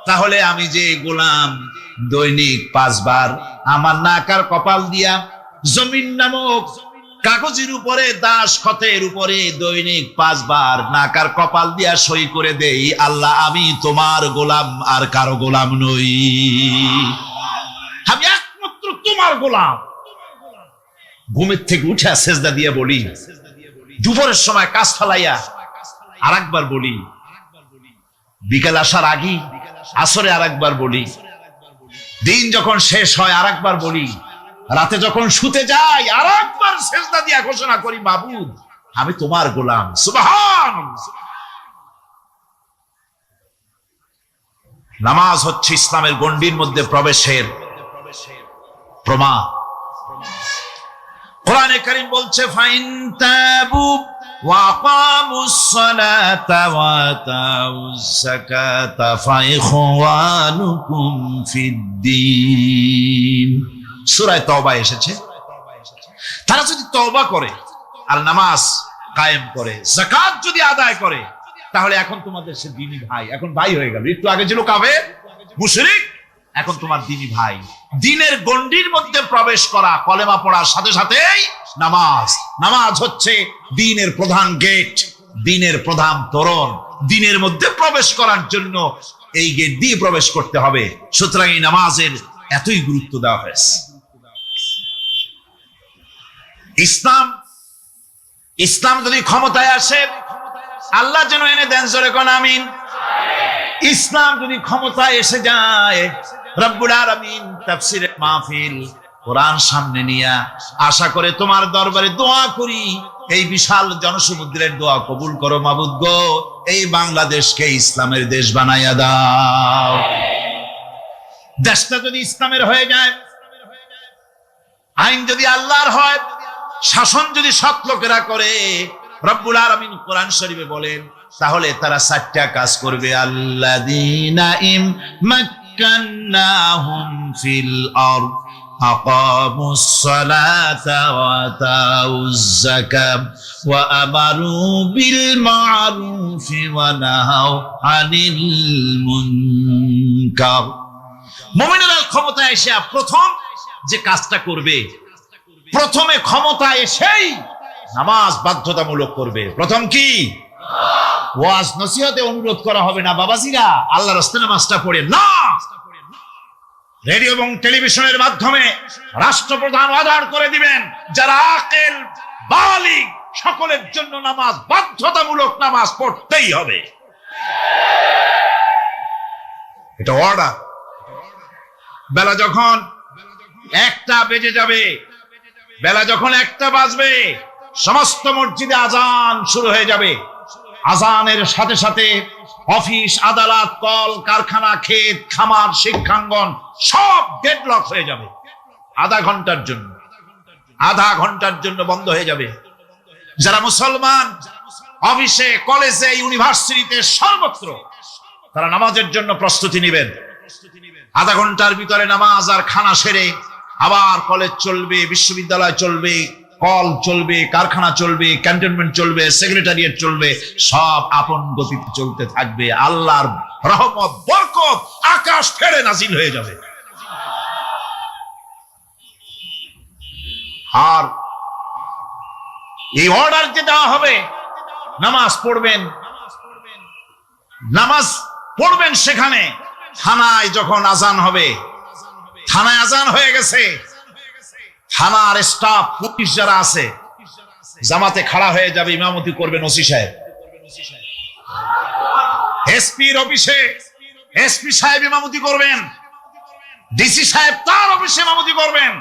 [SPEAKER 1] তাহলে আমি যে গোলাম দৈনিক 5 বার আমার নাক আর কপাল দিয়া জমিন নামক কাগজের উপরে, দাস খতের উপরে দৈনিক 5 বার নাক আর কপাল দিয়া সই করে দেই, আল্লাহ আমি তোমার গোলাম আর কারো গোলাম নই, আমি একমাত্র তোমার গোলাম। ঘুমের থেকে উঠে সেজদা দিয়ে বলি, দুপুরের সময় কাজ ফালাইয়া আরেকবার বলি, বিকেল আসার আগে আসরে আরেকবার বলি, দিন যখন শেষ হয় আরেকবার বলি, রাতে যখন শুতে যাই আরেকবার সেজদা দিয়ে ঘোষণা করি, মাবুদ আমি তোমার গোলাম। সুবহানাল্লাহ। নামাজ হচ্ছে ইসলামের গণ্ডির মধ্যে প্রবেশের প্রমাণ। কোরআনে কারীম বলছে, ফাইন তাবু ওয়া আকামুস সালাতা ওয়া আতাউজ যাকাতা ফাইখওয়ানুকুম ফিদ্দীন। সূরা তওবা এসেছে। তারা যদি তওবা করে আর নামাজ কায়েম করে, যাকাত যদি আদায় করে, তাহলে এখন তোমাদের সে দ্বীনি ভাই, এখন ভাই হয়ে গেল। একটু আগে ছিল কাফের, মুশরিক, এখন তোমার দ্বীনি ভাই। দ্বীনের গণ্ডির মধ্যে প্রবেশ করা, কলেমা পড়ার সাথে সাথেই নামাজ। নামাজ হচ্ছে দ্বীনের প্রধান গেট, দ্বীনের প্রধান তোরণ। দ্বীনের মধ্যে প্রবেশ করার জন্য এই গেট দিয়ে প্রবেশ করতে হবে। সুতরাং এই নামাজের এতই গুরুত্ব দেওয়া হয়েছে। ইসলাম যদি ক্ষমতায় আসে, আল্লাহ যেন এনে দেন, জোরে কোন আমিন। ইসলাম যদি ক্ষমতায় এসে যায়, রব্বুল আলামিন তাফসীরে মাহফিল, কোরআন সামনে নিয়া আশা করে তোমার দরবারে দোয়া করি, এই বিশাল জনসমুদ্রের দোয়া কবুল করো মাবুদ গো, এই বাংলাদেশকে ইসলামের দেশ বানাইয়া দাও। দেশটা যদি ইসলামের হয়ে যায়, আইন যদি আল্লাহর হয়, শাসন যদি সৎ লোকেরা করে, রব্বুল আলামিন কোরআন শরীফে বলেন, তাহলে তারা 4টা কাজ করবে। আল্লাযীনা ইম্মাক্কান্নাহুম ফিল আরদ আকামুস সালাতা ওয়া আতাউজ যাকাত ওয়া আমারু বিল মা'রুফি ওয়া নাহাউ আনিল মুনকার। মুমিনেরা ক্ষমতায় এসে প্রথম
[SPEAKER 2] যে কাজটা করবে, প্রথমে ক্ষমতা এসেই নামাজ বাধ্যতামূলক করবে। প্রথম কি? ওয়াজ নসিহতে অনুরোধ করা হবে না, বাবাজিরা আল্লাহর রাস্তায় নামাজটা পড়ে না। রেডিও এবং টেলিভিশনের মাধ্যমে রাষ্ট্রপ্রধান অর্ডার করে দিবেন, যারা আকেল বালিগ সকলের জন্য নামাজ বাধ্যতামূলক, নামাজ পড়তেই হবে, এটা অর্ডার। বেলা যখন 1টা বেজে যাবে, বেলা যখন 1টা বাজবে, সমস্ত মসজিদে আজান শুরু হয়ে যাবে। আজানের সাথে সাথে অফিস, আদালত, কল কারখানা, ক্ষেত খামার, শিক্ষাঙ্গন সব ডেডলক হয়ে যাবে। আধা ঘন্টার জন্য বন্ধ হয়ে যাবে। যারা মুসলমান অফিসে, কলেজে, ইউনিভার্সিটিতে, সর্বত্র তারা নামাজের জন্য প্রস্তুতি নেবেন। আধা ঘন্টার ভিতরে নামাজ আর খানা সেরে আবার কলেজ চলবে, বিশ্ববিদ্যালয় চলবে, কল চলবে, কারখানা চলবে, ক্যান্টনমেন্ট চলবে, সেক্রেটারিয়েট চলবে, সব আপন গতিতে চলতে থাকবে। আল্লাহর রহমত, বরকত আকাশ ফেড়ে নাজিল হয়ে যাবে। আর এই অর্ডার যে দেওয়া হবে, নামাজ পড়বেন, নামাজ পড়বেন সেখানে। থানায় যখন আজান হবে, থানায় আজান হয়ে গেছে, থানার স্টাফ, পুলিশ যারা আছে জামাতে খাড়া হয়ে যাবে, ইমামতি করবেন ওসি সাহেব। এসপির অফিসে এসপি সাহেব ইমামতি করবেন, ডিসি সাহেব তার অফিসে ইমামতি করবেন,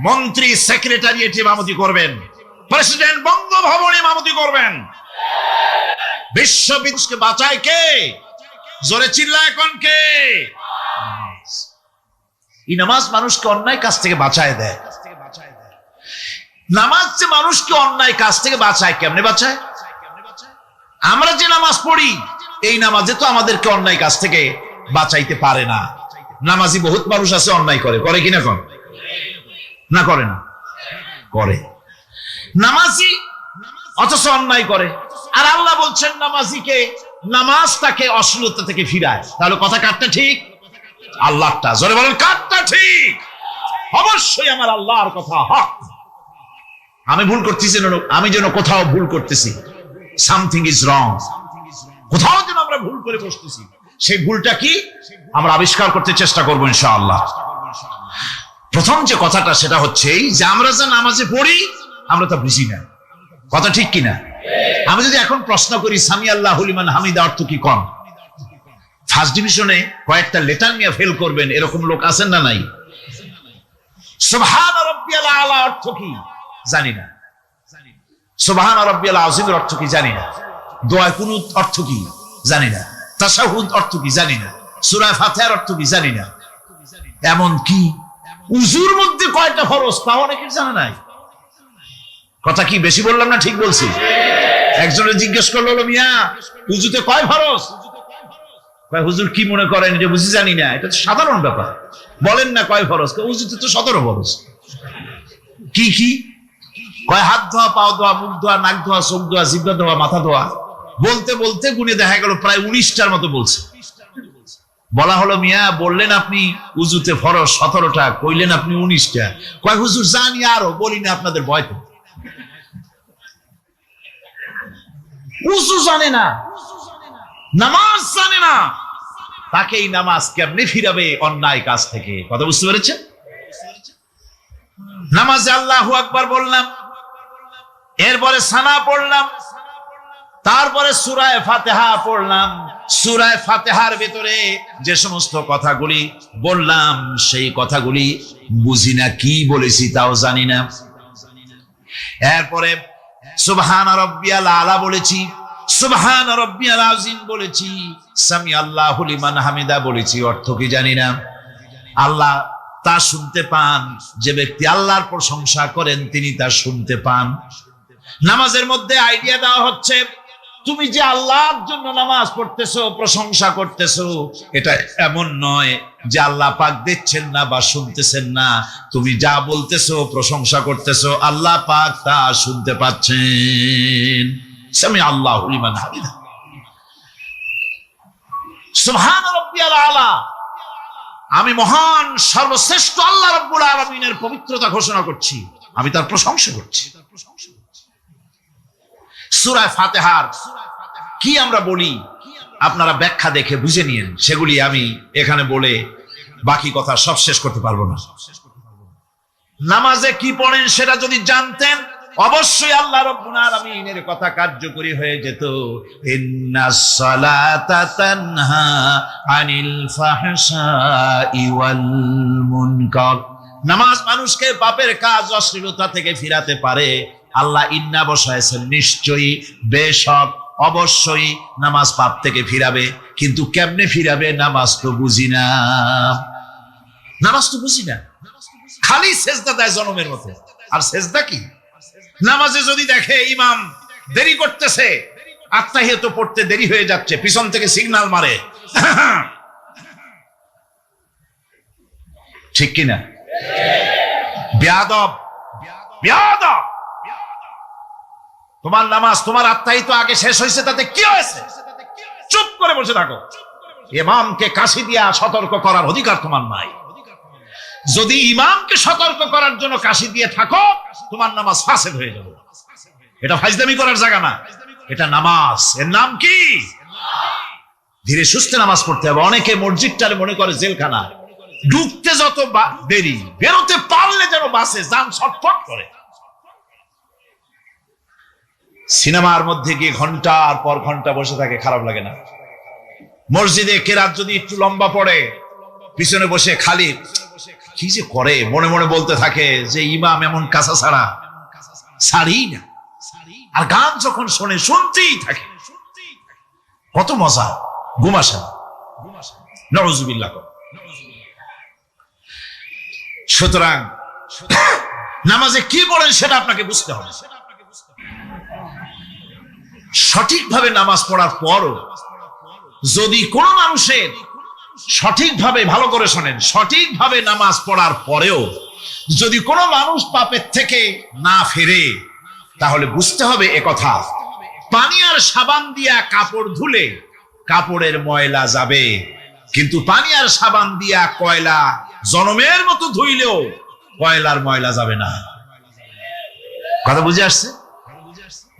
[SPEAKER 2] মন্ত্রী সেক্রেটারিয়েট ইমামতি করবেন, প্রেসিডেন্ট বঙ্গভবনে ইমামতি করবেন। বিশ্ববিদ্যালয়কে বাঁচায় কে? জোরে চিল্লায় কোন কে? এই নামাজ মানুষকে অন্যায় কাজ থেকে বাঁচায় দেয়। নামাজ যে মানুষকে অন্যায় কাজ থেকে বাঁচায়, কেমনে বাঁচায়? আমরা যে নামাজ পড়ি, এই নামাজে তো আমাদেরকে অন্যায় কাজ থেকে বাঁচাইতে পারে না। নামাজি বহুত মানুষ আছে অন্যায় করে, করে কিনা? কর না, করে না? করে। নামাজি অথচ অন্যায় করে। আর আল্লাহ বলছেন নামাজিকে, নামাজ তাকে অশ্লীলতা থেকে ফিরায়। তাহলে কথা কাটটা ঠিক? আল্লাহটা জোরে বলেন, কাটটা ঠিক? অবশ্যই আমার আল্লাহর কথা হক। আমি ভুল করতেছি, আমি যেন কোথাও ভুল করতেছি, সামথিং ইজ রং, কোথাও যেন আমরা ভুল করে বসতেছি, সেই ভুলটা কি আমরা আবিষ্কার করতে চেষ্টা করবো ইনশাআল্লাহ। প্রথম যে কথাটা সেটা হচ্ছে যে আমরা যা নামাজে পড়ি আমরা তা বুঝি না। কথা ঠিক কিনা? আমি যদি এখন প্রশ্ন করি সামি আল্লাহু লিমান হামিদা অর্থ কি, কম ফার্স্ট ডিভিশনে কয়েকটা লেটার নিয়ে ফেল করবেন, এরকম লোক আছেন না নাই? সুবহান রাব্বিয়াল আলা অর্থ কি জানি না, সুবহান রাব্বিয়াল আযীমের অর্থ কি জানি না, দোয়া কুনুত অর্থ কি জানি না, তাশাহুদ অর্থ কি জানি না, সূরা ফাতিহার অর্থ কি জানি না। এমন কি উযুর মধ্যে কয়টা ফরজ তা অনেকে জানে নাই। কথা কি বেশি বললাম না ঠিক বলছি? একজনে জিজ্ঞেস করলো, মিয়া উযুতে কয় ফরজ? হুজুর কি মনে করেন যে বুঝি জানি না? এটা তো সাধারণ ব্যাপার, বলেন না কয় ফরজ? উযুতে তো 17 ফরজ। কি কি কয়? হাত ধোয়া, পাও ধোয়া, মুখ ধোয়া, নাক ধোয়া, চোখ ধোয়া, জিহ্বা ধোয়া, মাথা ধোয়া। বলতে বলতে গুনে দেখা গেল প্রায় 19টার মতো বলছে। বলা হলো, মিয়া বললেন আপনি উযুতে ফরজ 17টা, কইলেন আপনি 19টা। কয় হুজুর জানি, আরো বলি না আপনাদের ভয় তো। উযু জানে না, নামাজ জানে না, তাকে এই নামাজ কেমনে ফিরাবে অন্যায় কাজ থেকে? কথা বুঝতে পেরেছেন? নামাজে আল্লাহু আকবার বললাম, এরপরে সানা পড়লাম, তারপরে সূরা ফাতিহা পড়লাম। সূরা ফাতিহার ভিতরে যে সমস্ত কথাগুলি বললাম সেই কথাগুলি বুঝি না, কি বলেছি তাও জানি না। এরপরে সুবহান রাব্বিয়াল আলা বলেছি, সুবহান রাব্বিয়াল আযীম বলেছি, সামি আল্লাহু লিমান হামিদা বলেছি, অর্থ কি জানি না। আল্লাহ তা শুনতে পান, যে ব্যক্তি আল্লাহর প্রশংসা করেন তিনি তা শুনতে পান। নামাজের মধ্যে আইডিয়া দেওয়া হচ্ছে, তুমি যে আল্লাহর জন্য নামাজ পড়তেছো, প্রশংসা করতেছো, এটা এমন নয় যে আল্লাহ পাক দেখছেন না বা শুনতেছেন না। তুমি যা বলতেছো, প্রশংসা করতেছো, আল্লাহ পাক তা শুনতে পাচ্ছেন। সামি আল্লাহু লিমান হামিদা। সুবহান রাব্বিয়াল আলা আমি মহান সর্বশ্রেষ্ঠ আল্লাহ রাব্বুল আলামিনের পবিত্রতা ঘোষণা করছি, আমি তার প্রশংসা করছি। সূরা ফাতিহার কি আমরা বলি আপনারা ব্যাখ্যা দেখে বুঝে নিন, সেগুলি আমি এখানে বলে বাকি কথা সব শেষ করতে পারবো না। নামাজে কি পড়েন সেটা যদি জানতেন অবশ্যই আল্লাহ রাব্বুল আলামিনের কথা কার্যকরী হয়ে যেত। ইন্নাস সালাতা তানহা আনিল ফাহশাই ওয়াল মুনকার। নামাজ মানুষকে পাপের কাজ অশ্লীলতা থেকে ফিরাতে পারে। আল্লাহ ইন্না বসায়ছেন, নিশ্চয়ই, বেশক, অবশ্যই নামাজ পাপ থেকে ফিরাবে। কিন্তু কেমনে ফিরাবে নামাজ তো বুঝি না, নামাজ তো বুঝি না। খালি সেজদা দেয় জনমের মতো, আর সেজদা কি? নামাজে যদি দেখে ইমাম দেরি করতেছে, আত্তাহিয়াত পড়তে দেরি হয়ে যাচ্ছে, পিছন থেকে সিগন্যাল মারে, ঠিক কিনা? বেয়াদব, বেয়াদব। তোমার নামাজ, তোমার আত্তাহিয়াত আগে শেষ হয়েছে, তাতে কি হয়েছে? চুপ করে বসে থাকো। ইমামকে কাশি দিয়া সতর্ক করার অধিকার তোমার নাই। যদি ইমামকে সতর্ক করার জন্য কাশি দিয়ে থাকো, তোমার নামাজ ফাসেদ হয়ে যাবে। এটা ফাজলামি করার জায়গা না, এটা নামাজ। এর নাম কি? ধীরে সুস্থে নামাজ পড়তে হবে। অনেকে মসজিদটারে মনে করে জেলখানা, ঢুকতে যত দেরি, বেরোতে পারলে যেন বাসে যান ছটফট করে। সিনেমার মধ্যে গিয়ে ঘন্টার পর ঘন্টা বসে থাকে, খারাপ লাগে না? মসজিদে কেরাত যদি একটু লম্বা পড়ে, পিছনে বসে খালি কি যে করে মনে মনে বলতে থাকে যে ইমাম এমন কাঁচা ছাড়া ছাড়ি না। আর গান যখন শোনে শুনতেই থাকে, কত মজা, ঘুম আসে না। নাউযুবিল্লাহ। সুতরাং নামাজে কি পড়েন সেটা আপনাকে বুঝতে হবে। সঠিকভাবে নামাজ পড়ার পরও যদি কোনো মানুষের সঠিকভাবে, ভালো করে শোনেন, সঠিকভাবে নামাজ পড়ার পরেও যদি কোনো মানুষ পাপের থেকে না ফেরে, তাহলে বুঝতে হবে একথা, পানি আর সাবান দিয়া কাপড় ধুলে কাপড়ের ময়লা যাবে, কিন্তু পানি আর সাবান দিয়া কয়লা জনমের মতো ধুইলেও কয়লার ময়লা যাবে না। কথা বুঝে আসছে?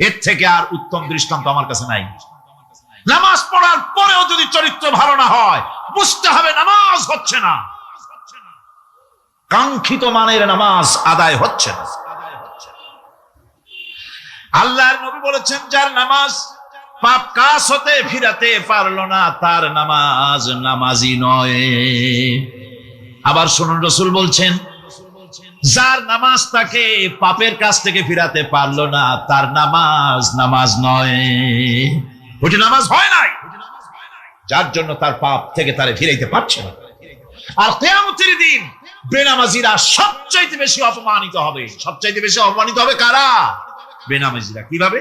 [SPEAKER 2] এর থেকে আর উত্তম দৃষ্টান্ত আমার কাছে নাই। নামাজ পড়ার পরেও যদি চরিত্র ভালো না হয়, বুঝতে হবে নামাজ হচ্ছে না, কাঙ্ক্ষিত মানের নামাজ আদায় হচ্ছে না। আল্লাহর নবী বলেছেন, যার নামাজ পাপ কাজ হতে ফিরাতে পারলো না, তার নামাজ নামাজি নয়। আবার শুনুন, রাসূল বলছেন, যার নামাজ তাকে পাপের কাছ থেকে ফিরাতে পারলো না, তার নামাজ নামাজ নয়, ওটি নামাজ হয় নাই, যার জন্য তার পাপ থেকে তারে ফিরাইতে পারছে না। আর কিয়ামতের দিন বেনামাজিরা সবচাইতে বেশি অপমানিত হবে। সবচাইতে বেশি অপমানিত হবে কারা? বেনামাজিরা। কিভাবে?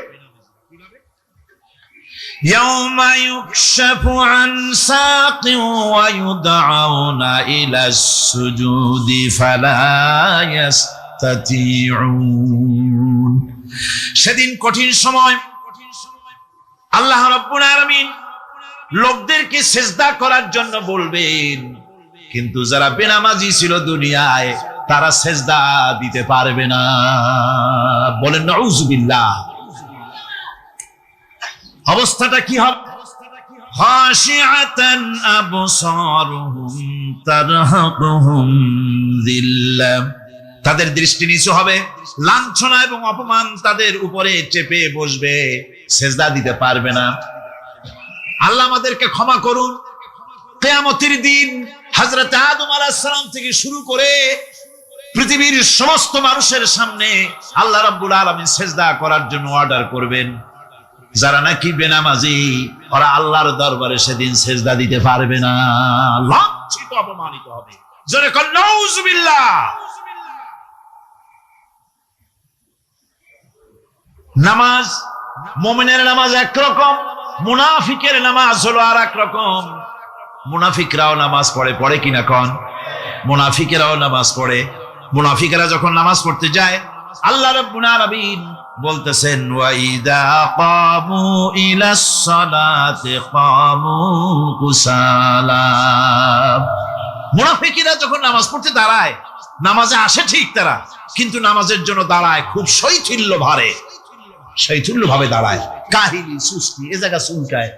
[SPEAKER 2] ইয়াউমা ইউকশাফু আন সাকিন ওয়া ইউদআউনা ইলাস সুজুদি ফালা ইস্তাতিউন। সেদিন কঠিন সময় আল্লাহ রাব্বুল আলামিন লোকদেরকে সিজদা করার জন্য বলবেন, কিন্তু যারা বেনামাজি ছিল দুনিয়ায়, তারা সিজদা দিতে পারবে না। বলেন নাউযুবিল্লাহ। অবস্থাটা কি হবে? খাশিআতান আবসারুহুম তারহাকুহুম যিল্লাহ। তাদের দৃষ্টি নিচু হবে, লাঞ্ছনা এবং অপমান তাদের উপরে চেপে বসবে, সিজদা দিতে পারবে না। আল্লাহ আমাদেরকে ক্ষমা করুন। কিয়ামতের দিন হযরত আদম আলাইহিস সালাম থেকে শুরু করে পৃথিবীর সমস্ত মানুষের সামনে আল্লাহ রাব্বুল আলামিন সিজদা করার জন্য অর্ডার করবেন। যারা নাকি বেনামাজি, ওরা আল্লাহর দরবারে সেদিন সিজদা দিতে পারবে না, লাঞ্ছিত, অপমানিত হবে। জোরে বলেন নাউযুবিল্লাহ। নামাজ, মুমিনের নামাজ একরকম, মুনাফিকের নামাজ হলো আর এক রকম। মুনাফিকরাও নামাজ পড়ে, পড়ে কিনা কোন? মুনাফিকেরাও নামাজ পড়ে। মুনাফিকেরা যখন নামাজ পড়তে যায়, আল্লাহ রাব্বুল আলামিন বলতেছেন, ওয়া ইযা কামু ইলাস সালাতি কামু কুসালা। মুনাফিকিরা যখন নামাজ পড়তে দাঁড়ায়, নামাজে আসে ঠিক তারা, কিন্তু নামাজের জন্য দাঁড়ায় খুব শৈথিল্য ভাবে দাঁড়ায়, কাহিলি সুস্তি, এ জায়গা চুলকায়,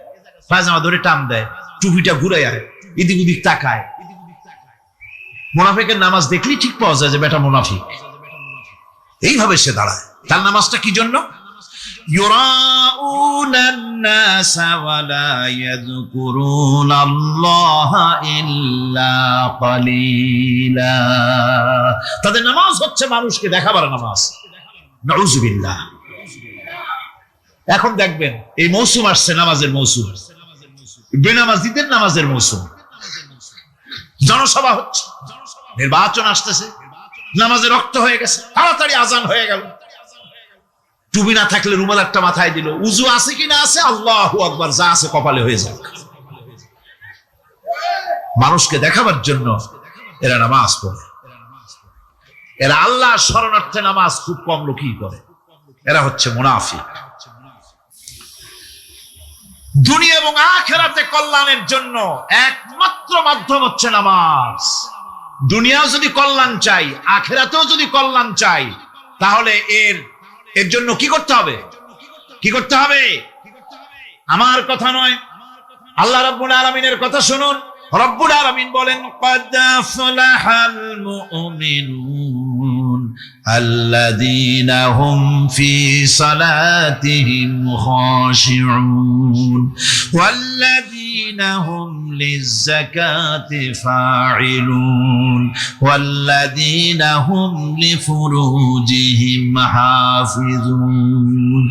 [SPEAKER 2] পায়জামা ধরে টান দেয়, টুপিটা ঘুরে যায়, এদিক ওদিক তাকায়। মুনাফিকের নামাজ দেখলেই ঠিক পাওয়া যায় যে বেটা মুনাফিক। এইভাবে সে দাঁড়ায়। তার নামাজটা কি জন্য? ইউরাউনান নাসা ওয়ালা ইয়াযকুরুনাল্লাহা ইল্লা কালিলা। তাদের নামাজ হচ্ছে মানুষকে দেখাবার নামাজ। নাউযুবিল্লাহ। এখন দেখবেন এই মৌসুম আসছে, নামাজের মৌসুম, বেনামাজিদের নামাজের মৌসুম। জনসভা হচ্ছে, নির্বাচন আসতেছে, নামাজে রক্ত হয়ে গেছে, তাড়াতাড়ি আজান হয়ে গেল। টুপি না থাকলে রুমাল একটা মাথায় দিল, উজু আছে কিনা আছে, আল্লাহু আকবার, যা আছে কপালে হয়ে যাক। মানুষকে দেখাবার জন্য এরা নামাজ পড়ে। এরা আল্লাহ শরণার্থে নামাজ খুব কম লোকই করে। এরা হচ্ছে মুনাফিক। দুনিয়া এবং আখিরাতে কল্যাণের জন্য একমাত্র মাধ্যম হচ্ছে নামাজ। দুনিয়াও যদি কল্যাণ চাই, আখিরাতেও যদি কল্যাণ চাই, তাহলে এর জন্য কি করতে হবে? আমার কথা নয়, আল্লাহ রাব্বুল আলামিনের কথা শুনুন। রব্বুল আলামিন বলেন, ক্বাদ আফলাহাল মুমিনুন আল্লাযীনা হুম ফি সালাতিহিম খাশিউন ওয়াল্লাযীনা হুম লিয-যাকাতি ফাঈলুন ওয়াল্লাযীনা হুম লিফুরুজিহিম হাফিজুন।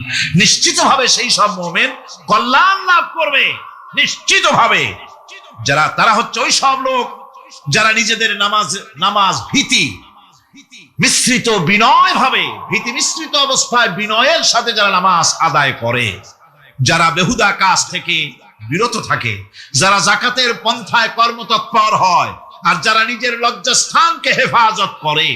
[SPEAKER 2] নিশ্চিতভাবে সেই সব মুমিন কল্যাণ লাভ করবে, নিশ্চিতভাবে। তারা হচ্ছে ওই সব লোক যারা নিজেদের নামাজ ভীতি মিশ্রিত ভীতি মিশ্রিত অবস্থায় বিনয়ের সাথে যারা নামাজ আদায় করে, যারা বেহুদা কাজ থেকে বিরত থাকে, যারা যাকাতের পন্থায় কর্মতৎপর হয়, আর যারা নিজের লজ্জাস্থানকে হেফাজত করে।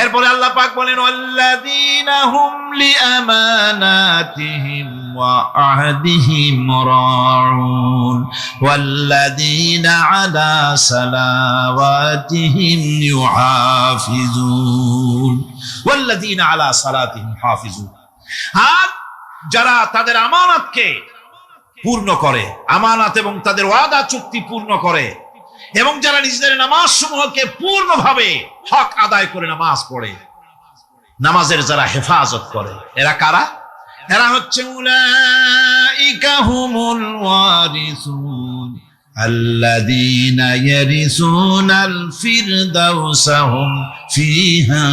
[SPEAKER 2] এরপরে আল্লাহ পাক বলেন, ওয়াল্লাযীনা হুম লিআমানাতিহিম ওয়া আহদিহিম রাউন ওয়াল্লাযীনা আলা সালাওয়াতিহিম ইউহাফিজুন ওয়াল্লাযীনা আলা সালাতিহিম হাফিজুন। আর যারা তাদের আমানতকে পূর্ণ করে, আমানত এবং তাদের ওয়াদা চুক্তি পূর্ণ করে, এবং যারা নিজেদের নামাজ সমূহকে পূর্ণভাবে হক আদায় করে নামাজ পড়ে, নামাজের যারা হেফাজত করে, এরা কারা? এরা হচ্ছে উলাইকা হুমুল ওয়ারিসুন আল্লাযীনা ইয়ারিসুনাল ফিরদাউসা হুম ফিহা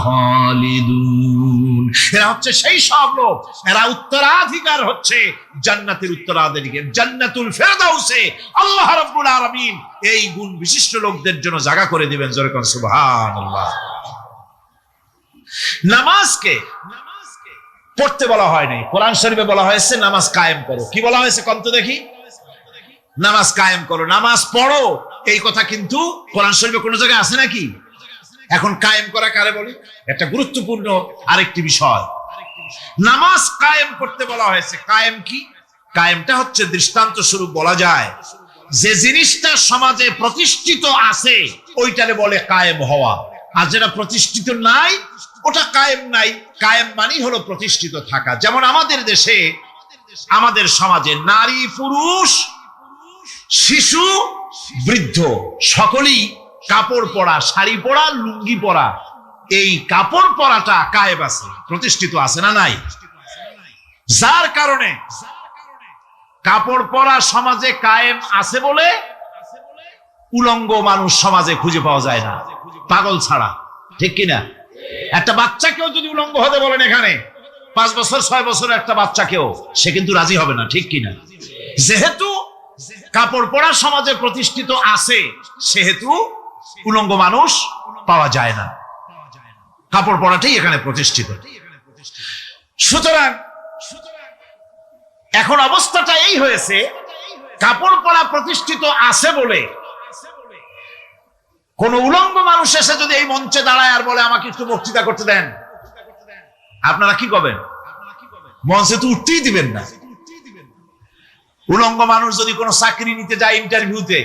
[SPEAKER 2] খালিদুন। এরা হচ্ছে সেই সব লোক, এরা উত্তরাধিকার হচ্ছে জান্নাতের উত্তরাধিকার, জান্নাতুল ফিরদাউসে আল্লাহ রাব্বুল আলামিন এই গুণ বিশিষ্ট লোকদের জন্য জায়গা করে দিবেন। জোরে কোন সুবহানাল্লাহ। নামাজকে পড়তে বলা হয় নাই, কোরআন শরীফে বলা হয়েছে নামাজ কায়েম করো। কি বলা হয়েছে কোন তো দেখি? নামাজ কায়েম করো, নামাজ পড়ো। এই কথা কিন্তু কোরআন শরীফে কোন জায়গায় আছে নাকি? এখন কায়েম করা কারে বলে? একটা গুরুত্বপূর্ণ আরেকটি বিষয়। নামাজ কায়েম করতে বলা হয়েছে। কায়েম কি? কায়েমটা হচ্ছে দৃষ্টান্ত স্বরূপ বলা যায় যে জিনিসটা সমাজে প্রতিষ্ঠিত আছে ওইটারে বলে কায়েম হওয়া, আর যেটা প্রতিষ্ঠিত নাই ওটা কায়েম নাই। কায়েম মানেই হলো প্রতিষ্ঠিত থাকা। যেমন আমাদের দেশে, আমাদের সমাজে নারী পুরুষ শিশু বৃদ্ধ সকলেই কাপড় পরা, শাড়ি পরা, লুঙ্গি পরা, এই কাপড় পরাটা কায়েম আছে, প্রতিষ্ঠিত আছে না নাই? যার কারণে কাপড় পরা সমাজে কায়েম আছে বলে উলঙ্গ মানুষ সমাজে খুঁজে পাওয়া যায় না, পাগল ছাড়া। ঠিক কিনা? একটা বাচ্চাকেও যদি উলঙ্গ হতে বলেন এখানে, 5 বছর 6 বছর একটা বাচ্চাকেও, সে কিন্তু রাজি হবে না। ঠিক কিনা? যেহেতু কাপড় পরা সমাজে প্রতিষ্ঠিত আছে, সেহেতু উলঙ্গ মানুষ পাওয়া যায় না, কাপড় পরাটাই এখানে প্রতিষ্ঠিত। সুতরাং এখন অবস্থাটা এই হয়েছে, কাপড় পরা প্রতিষ্ঠিত আছে বলে কোন উলঙ্গ মানুষ এসে যদি এই মঞ্চে দাঁড়ায় আর বলে আমাকে একটু বক্তৃতা করতে দেন, আপনারা কি করবেন? মঞ্চে তো উঠতেই দিবেন না। উলঙ্গ মানুষ যদি কোনো চাকরি নিতে যায় ইন্টারভিউতে,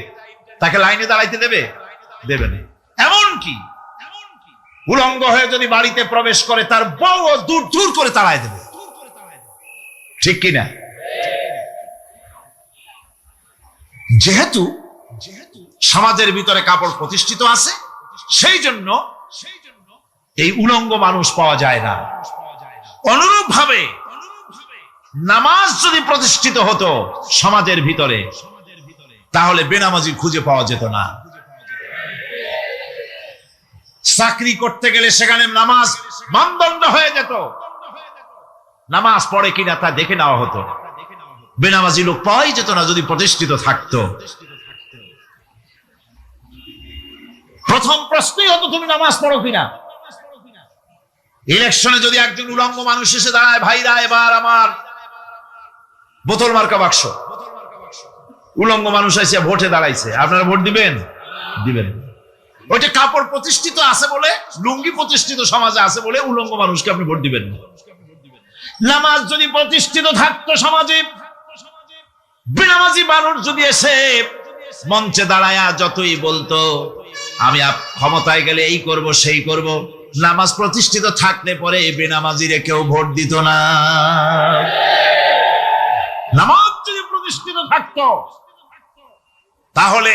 [SPEAKER 2] তাকে লাইনে দাঁড়াইতে দেবে না। এমনকি উলঙ্গ হয়ে যদি বাড়িতে প্রবেশ করে, তার বউ দূর দূর করে তাড়ায় দেবে। ঠিক কিনা? যেহেতু সমাজের ভিতরে কাপড় প্রতিষ্ঠিত আছে, সেই জন্য এই উলঙ্গ মানুষ পাওয়া যায় না। অনুরূপ ভাবে নামাজ যদি প্রতিষ্ঠিত হতো সমাজের ভিতরে, তাহলে বেনামাজি খুঁজে পাওয়া যেত না। চাকরি করতে গেলে সেখানে নামাজ মানদণ্ড হয়ে যেত, নামাজ পড়ে কিনা তা দেখে নেওয়া হতো। বেনামাজি লোক পাওয়াই যেত না যদি প্রতিষ্ঠিত থাকতো। প্রথম প্রশ্নই হতো তুমি নামাজ পড়ো কিনা। ইলেকশনে যদি একজন উলঙ্গ মানুষ এসে দাঁড়ায়, ভাইরা এবার আমার বোতল মার্কা বাক্স, উলঙ্গ মানুষ এসে ভোটে দাঁড়াইছে, আপনারা ভোট দিবেন? ওইটা কাপড় প্রতিষ্ঠিত আছে বলে, লুঙ্গি প্রতিষ্ঠিত সমাজে আছে বলে উলঙ্গ মানুষকে আপনি ভোট দিবেন না। নামাজ যদি প্রতিষ্ঠিত থাকতো সমাজে, বেনামাজি মানুষ যদি এসে মঞ্চে দাঁড়ায়া যতই বলতো আমি ক্ষমতায় গেলে এই করব সেই করব, নামাজ প্রতিষ্ঠিত থাকলে পরে বেনামাজিরে কেউ ভোট দিত না। নামাজ যদি প্রতিষ্ঠিত থাকতো তাহলে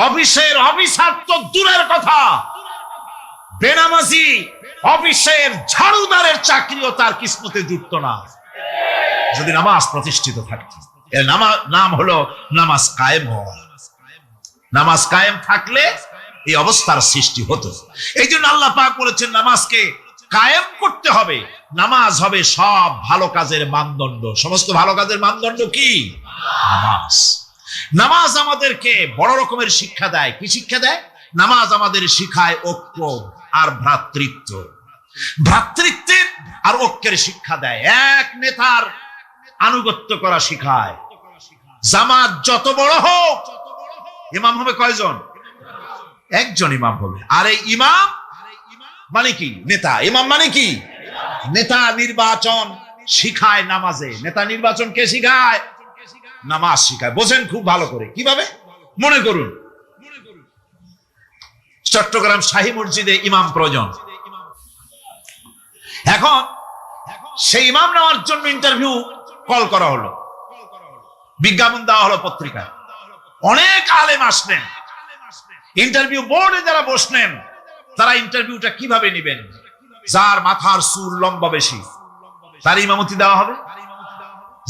[SPEAKER 2] অফিসের অফিসার তো দূরের কথা, বেনামাজি অফিসের ঝাড়ুদারের চাকরিও তার কিসমতে জুটত না যদি নামাজ প্রতিষ্ঠিত থাকতো। এর নাম হলো নামাজ কায়েম হওয়া। নামাজ কায়েম থাকলে এই অবস্থার সৃষ্টি হতো। এই জন্য আল্লাহ পাক বলেছেন নামাজকে কায়েম করতে হবে। নামাজ হবে সব ভালো কাজের মানদণ্ড। সমস্ত ভালো কাজের মানদণ্ড কি? নামাজ। নামাজ আমাদেরকে বড় রকমের শিক্ষা দেয়। কি শিক্ষা দেয়? নামাজ আমাদের শিখায় ঐক্য আর ভ্রাতৃত্ব। ভ্রাতৃত্বের আর ঐক্যের শিক্ষা দেয়। এক নেতার আনুগত্য করা শিখায়। জামাত যত বড় হোক, ইমাম হবে কয়জন? একজন ইমাম হবে। আর এই ইমাম মানে কি? নেতা। ইমাম মানে কি? নেতা। নির্বাচন শিখায় নামাজে। নেতা নির্বাচন কে শিখায়? নামাজ শিখায়। বোঝেন খুব ভালো করে। কিভাবে? মনে করুন চট্টগ্রাম শাহী মসজিদে ইমাম প্রয়োজন। এখন সেই ইমাম নেওয়ার জন্য ইন্টারভিউ কল করা হলো, বিজ্ঞাপন দেওয়া হলো পত্রিকায়। অনেক আলেম আসলেন। ইন্টারভিউ বোর্ডে যারা বসলেন তারা ইন্টারভিউটা কিভাবে নেবেন? যার মাথার চুল লম্বা বেশি তার ইমামতি দেওয়া হবে।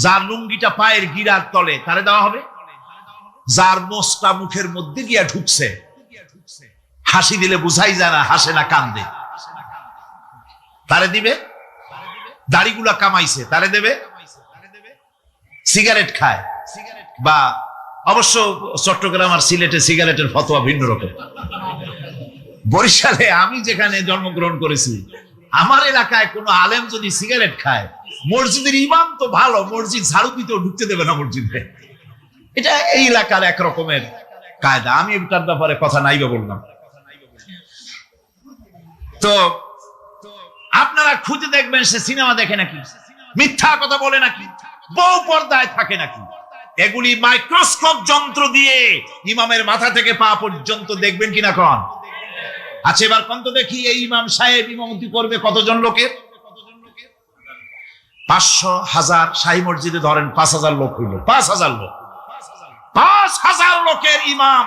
[SPEAKER 2] যার লুঙ্গিটা পায়ের গিরার তলে তারে দেওয়া হবে। যার মোষটা মুখের মধ্যে গিয়া ঢুকছে, হাসি দিলে বুঝাই যায় না হাসে না কান্দে, তারে দিবে। দাড়িগুলা কামাইছে তারে দেবে। সিগারেট খায় বা অবশ্য চট্টগ্রাম আর সিলেটে সিগারেটের ফতোয়া ভিন্ন রকম। বরিশালে আমি যেখানে জন্মগ্রহণ করেছি, আমার এলাকায় কোনো আলেম যদি সিগারেট খায়, মসজিদের ইমাম তো ভালো, মসজিদ ঝাড়ু দিতেও ঢুকতে দেবে না মসজিদে। এটা এই এলাকার এক রকমের কায়দা। আমি এটার ব্যাপারে কথা নাইবা বললাম। তো আপনারা খুঁজে দেখবেন সে সিনেমা দেখে নাকি, মিথ্যা কথা বলে নাকি, বউ পর্দায় থাকে নাকি। এগুলি মাইক্রোস্কোপ যন্ত্র দিয়ে ইমামের মাথা থেকে পা পর্যন্ত দেখবেন কিনা কন? আচ্ছা এবার কোন তো দেখি এই ইমাম সাহেব ইমামতি করবে কতজন লোকের? 500, 1000। শাহী মসজিদে ধরেন 5000 লোক হইল। 5000 লোক, 5000 লোকের ইমাম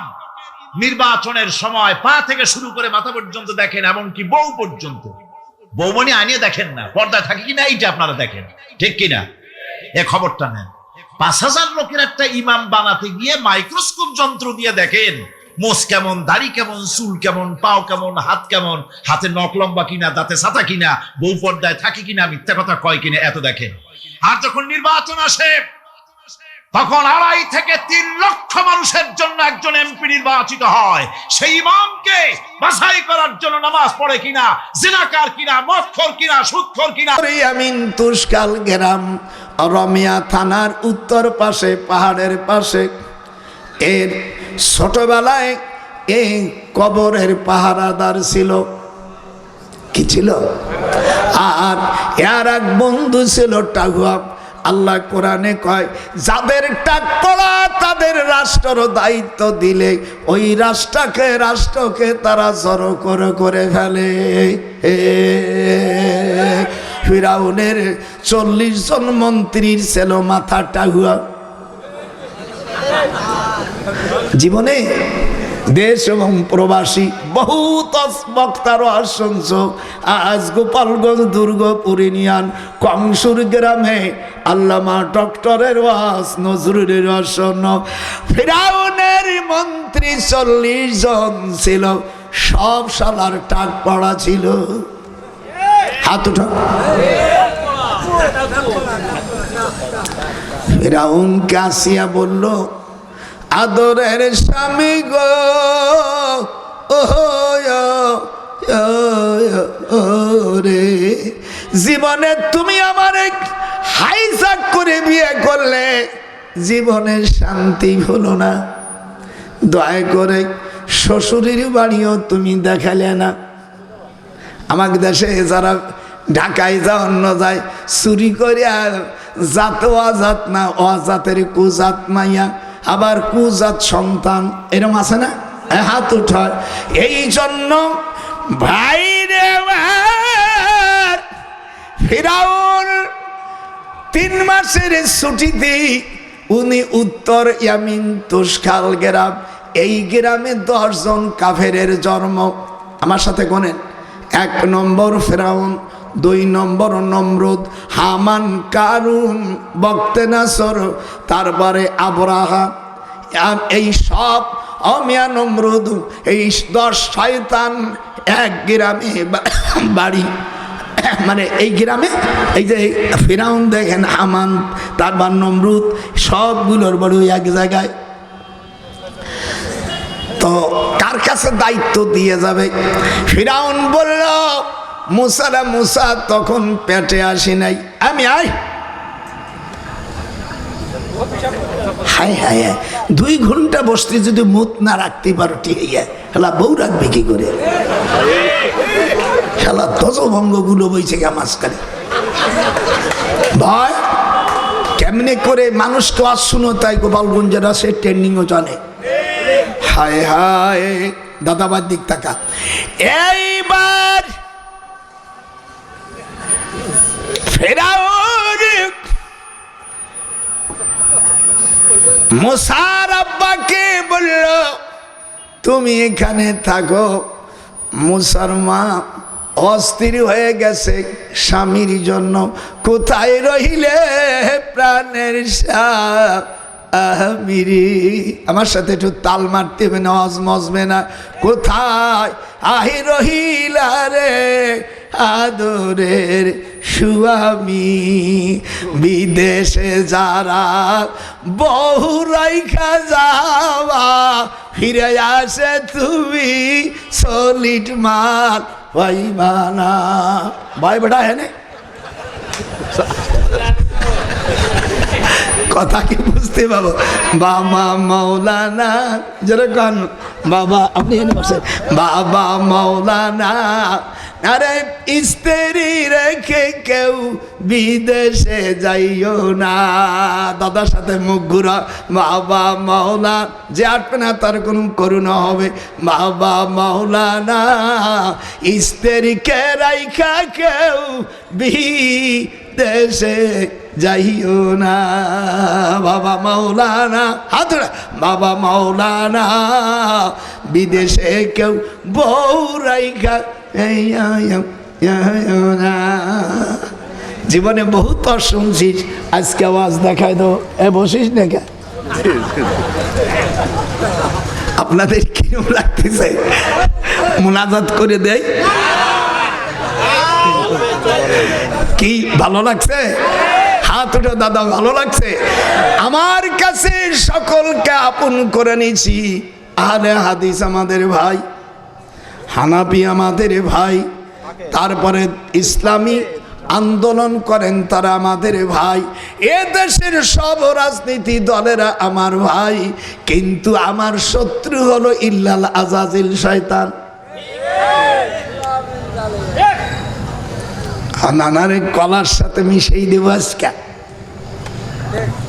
[SPEAKER 2] নির্বাচনের সময় পা থেকে শুরু করে মাথা পর্যন্ত দেখেন, এমনকি বউ পর্যন্ত। বৌমনি আনিয়ে দেখেন না, পর্দায় থাকে কিনা এইটা আপনারা দেখেন, ঠিক কিনা? এ খবরটা নেন। 5000 লোকের একটা ইমাম বানাতে গিয়ে মাইক্রোস্কোপ যন্ত্র দিয়ে দেখেন মোষ কেমন, দাড়ি কেমন, চুল কেমন, পাও কেমন, হাত কেমন, হাতে নখ লম্বা কিনা, দাঁতে ছাতা কিনা, বউ পর্দায় থাকে কিনা, মিথ্যা কথা কয় কিনা, এত দেখেন। আর যখন নির্বাচন আসে তখন 2.5 থেকে 3 লক্ষ মানুষের জন্য একজন এমপি নির্বাচিত হয়। সেই ইমামকে বাছাই করার জন্য নামাজ পড়ে কিনা, জিনাকার কিনা, মদখোর কিনা, সুদখোর কিনা।
[SPEAKER 3] আমিন তুষকাল গ্রাম, রমিয়া থানার উত্তর পাশে, পাহাড়ের পাশে। এর ছোটবেলায় এই কবরের পাহারাদার ছিল। কি ছিল? আর এর এক বন্ধু ছিল টাগুয়া। আল্লাহ কোরআনে কয় যাদের টাক পড়া তাদের রাষ্ট্র দায়িত্ব দিলে ওই রাষ্ট্রকে তারা জড়ো করে ফেলে। ফিরাউনের 40 জন মন্ত্রীর ছিল মাথাটা হুয়া। জীবনে দেশ এবং প্রবাসী বহুত বক্তার শুনছ। আজ গোপালগঞ্জ দুর্গপুর ইউনিয়ন কংসুর গ্রামে আল্লামা ডক্টরের ওয়াজ নজরুলের আসন। ফিরাউনের মন্ত্রী 40 জন ছিল, সব শালার টাক পড়া ছিল। হাত উঠা। ফিরাউন কাসিয়া বলল, আদরের স্বামী গো রে, জীবনে তুমি আমার হাইজাক করে বিয়ে করলে, জীবনের শান্তি হলো না। দয়া করে শ্বশুরের বাড়িও তুমি দেখালে না। আমাকে দেশে যারা ঢাকায় যা অন্য যায় চুরি করে, জাত অজাত না, অজাতের কুজাত মাইয়া, আবার কুজাত সন্তান, এরকম আছে না? হাত উঠায়। এই জন্য ভাই রে ফিরাউন 3 মাসের ছুটিতে উনি উত্তর ইয়ামিন তুষখাল গ্রাম, এই গ্রামে 10 জন কাফেরের জন্ম। আমার সাথে গোনেন। 1 নম্বর ফিরাউন, 2 নম্বর নমরুদ, হামান, কারুন, বক্তেনাসর, তারপরে আবরাহা। এই সব অমিয়া নমরুদ, এই 10 শয়তান এক গ্রামে বাড়ি। মানে এই গ্রামে এই যে ফিরাউন দেখেন, হামান, তারপর নমরুদ, সবগুলোর বাড়ি এক জায়গায়। তো কার কাছে দায়িত্ব দিয়ে যাবে? ফিরাউন বলল, মুসা তখন পেটে আসি নাই, আমি আয়। হায় হায়, 2 ঘন্টা বসতে যদি মুত না রাখতে পারো, ঠিক হেলা বউ রাখবে কি করে? খেলা ধ্বজভঙ্গ গুলো বইছে গা মাঝখানে। ভাই কেমনে করে মানুষকে আজ শুনো, তাই গোপালগঞ্জের আছে ট্রেন্ডিংও জানে। হায় হায়, দাদাবার দিক তাকা। এইবার ফেরাউন মুসার আব্বাকে বলল, তুমি এখানে থাকো। মুসার মা অস্থির হয়ে গেছে স্বামীর জন্য। কোথায় রহিলে প্রাণের স্বামী? আমার সাথে একটু তাল মারতে হবে না, মজবে না। কোথায় আহি রহিলা রে আদরের স্বামী? বিদেশে যারা বহু রাইখা যাওয়া, ফিরে আসে তুমি সলিড মাল পাইবানা। ভাই বেটা হেনে কথা কি বুঝতে পাবো? বাবা মৌলানা যেরকম, বাবা আপনি এনে বসেন। বাবা মৌলানা, আরে স্ত্রী রেখে কেউ বিদেশে যাইও না। দাদার সাথে মুখ ঘুরা। বাবা মৌলা, যে আটবে না তার কোনো করুণা হবে। বাবা মৌলানা, স্ত্রীকে রাইখা কেউ বিদেশে যাইও না। বাবা মৌলানা, হাত ধরে। বাবা মৌলানা, বিদেশে কেউ বউ রাইখা জীবনে বহুত শুনছিস, আজকে আওয়াজ দেখায় তো। বসিস না কে? আপনাদের কিরম লাগতেছে? মুনাজাত করে দেয় কি? ভালো লাগছে? হাত উঠে দাদা, ভালো লাগছে? আমার কাছে সকলকে আপন করে নিয়েছি। আহলে হাদিস আমাদের ভাই, হানাফি আমাদের ভাই, তারপরে ইসলামী আন্দোলন করেন তারা আমাদের ভাই, এ দেশের সব রাজনীতি দলেরা আমার ভাই। কিন্তু আমার শত্রু হলো ইল্লাল আজাজিল শয়তান। নানারে কলার সাথে মিশাই দেব আজকে।
[SPEAKER 4] ঠিক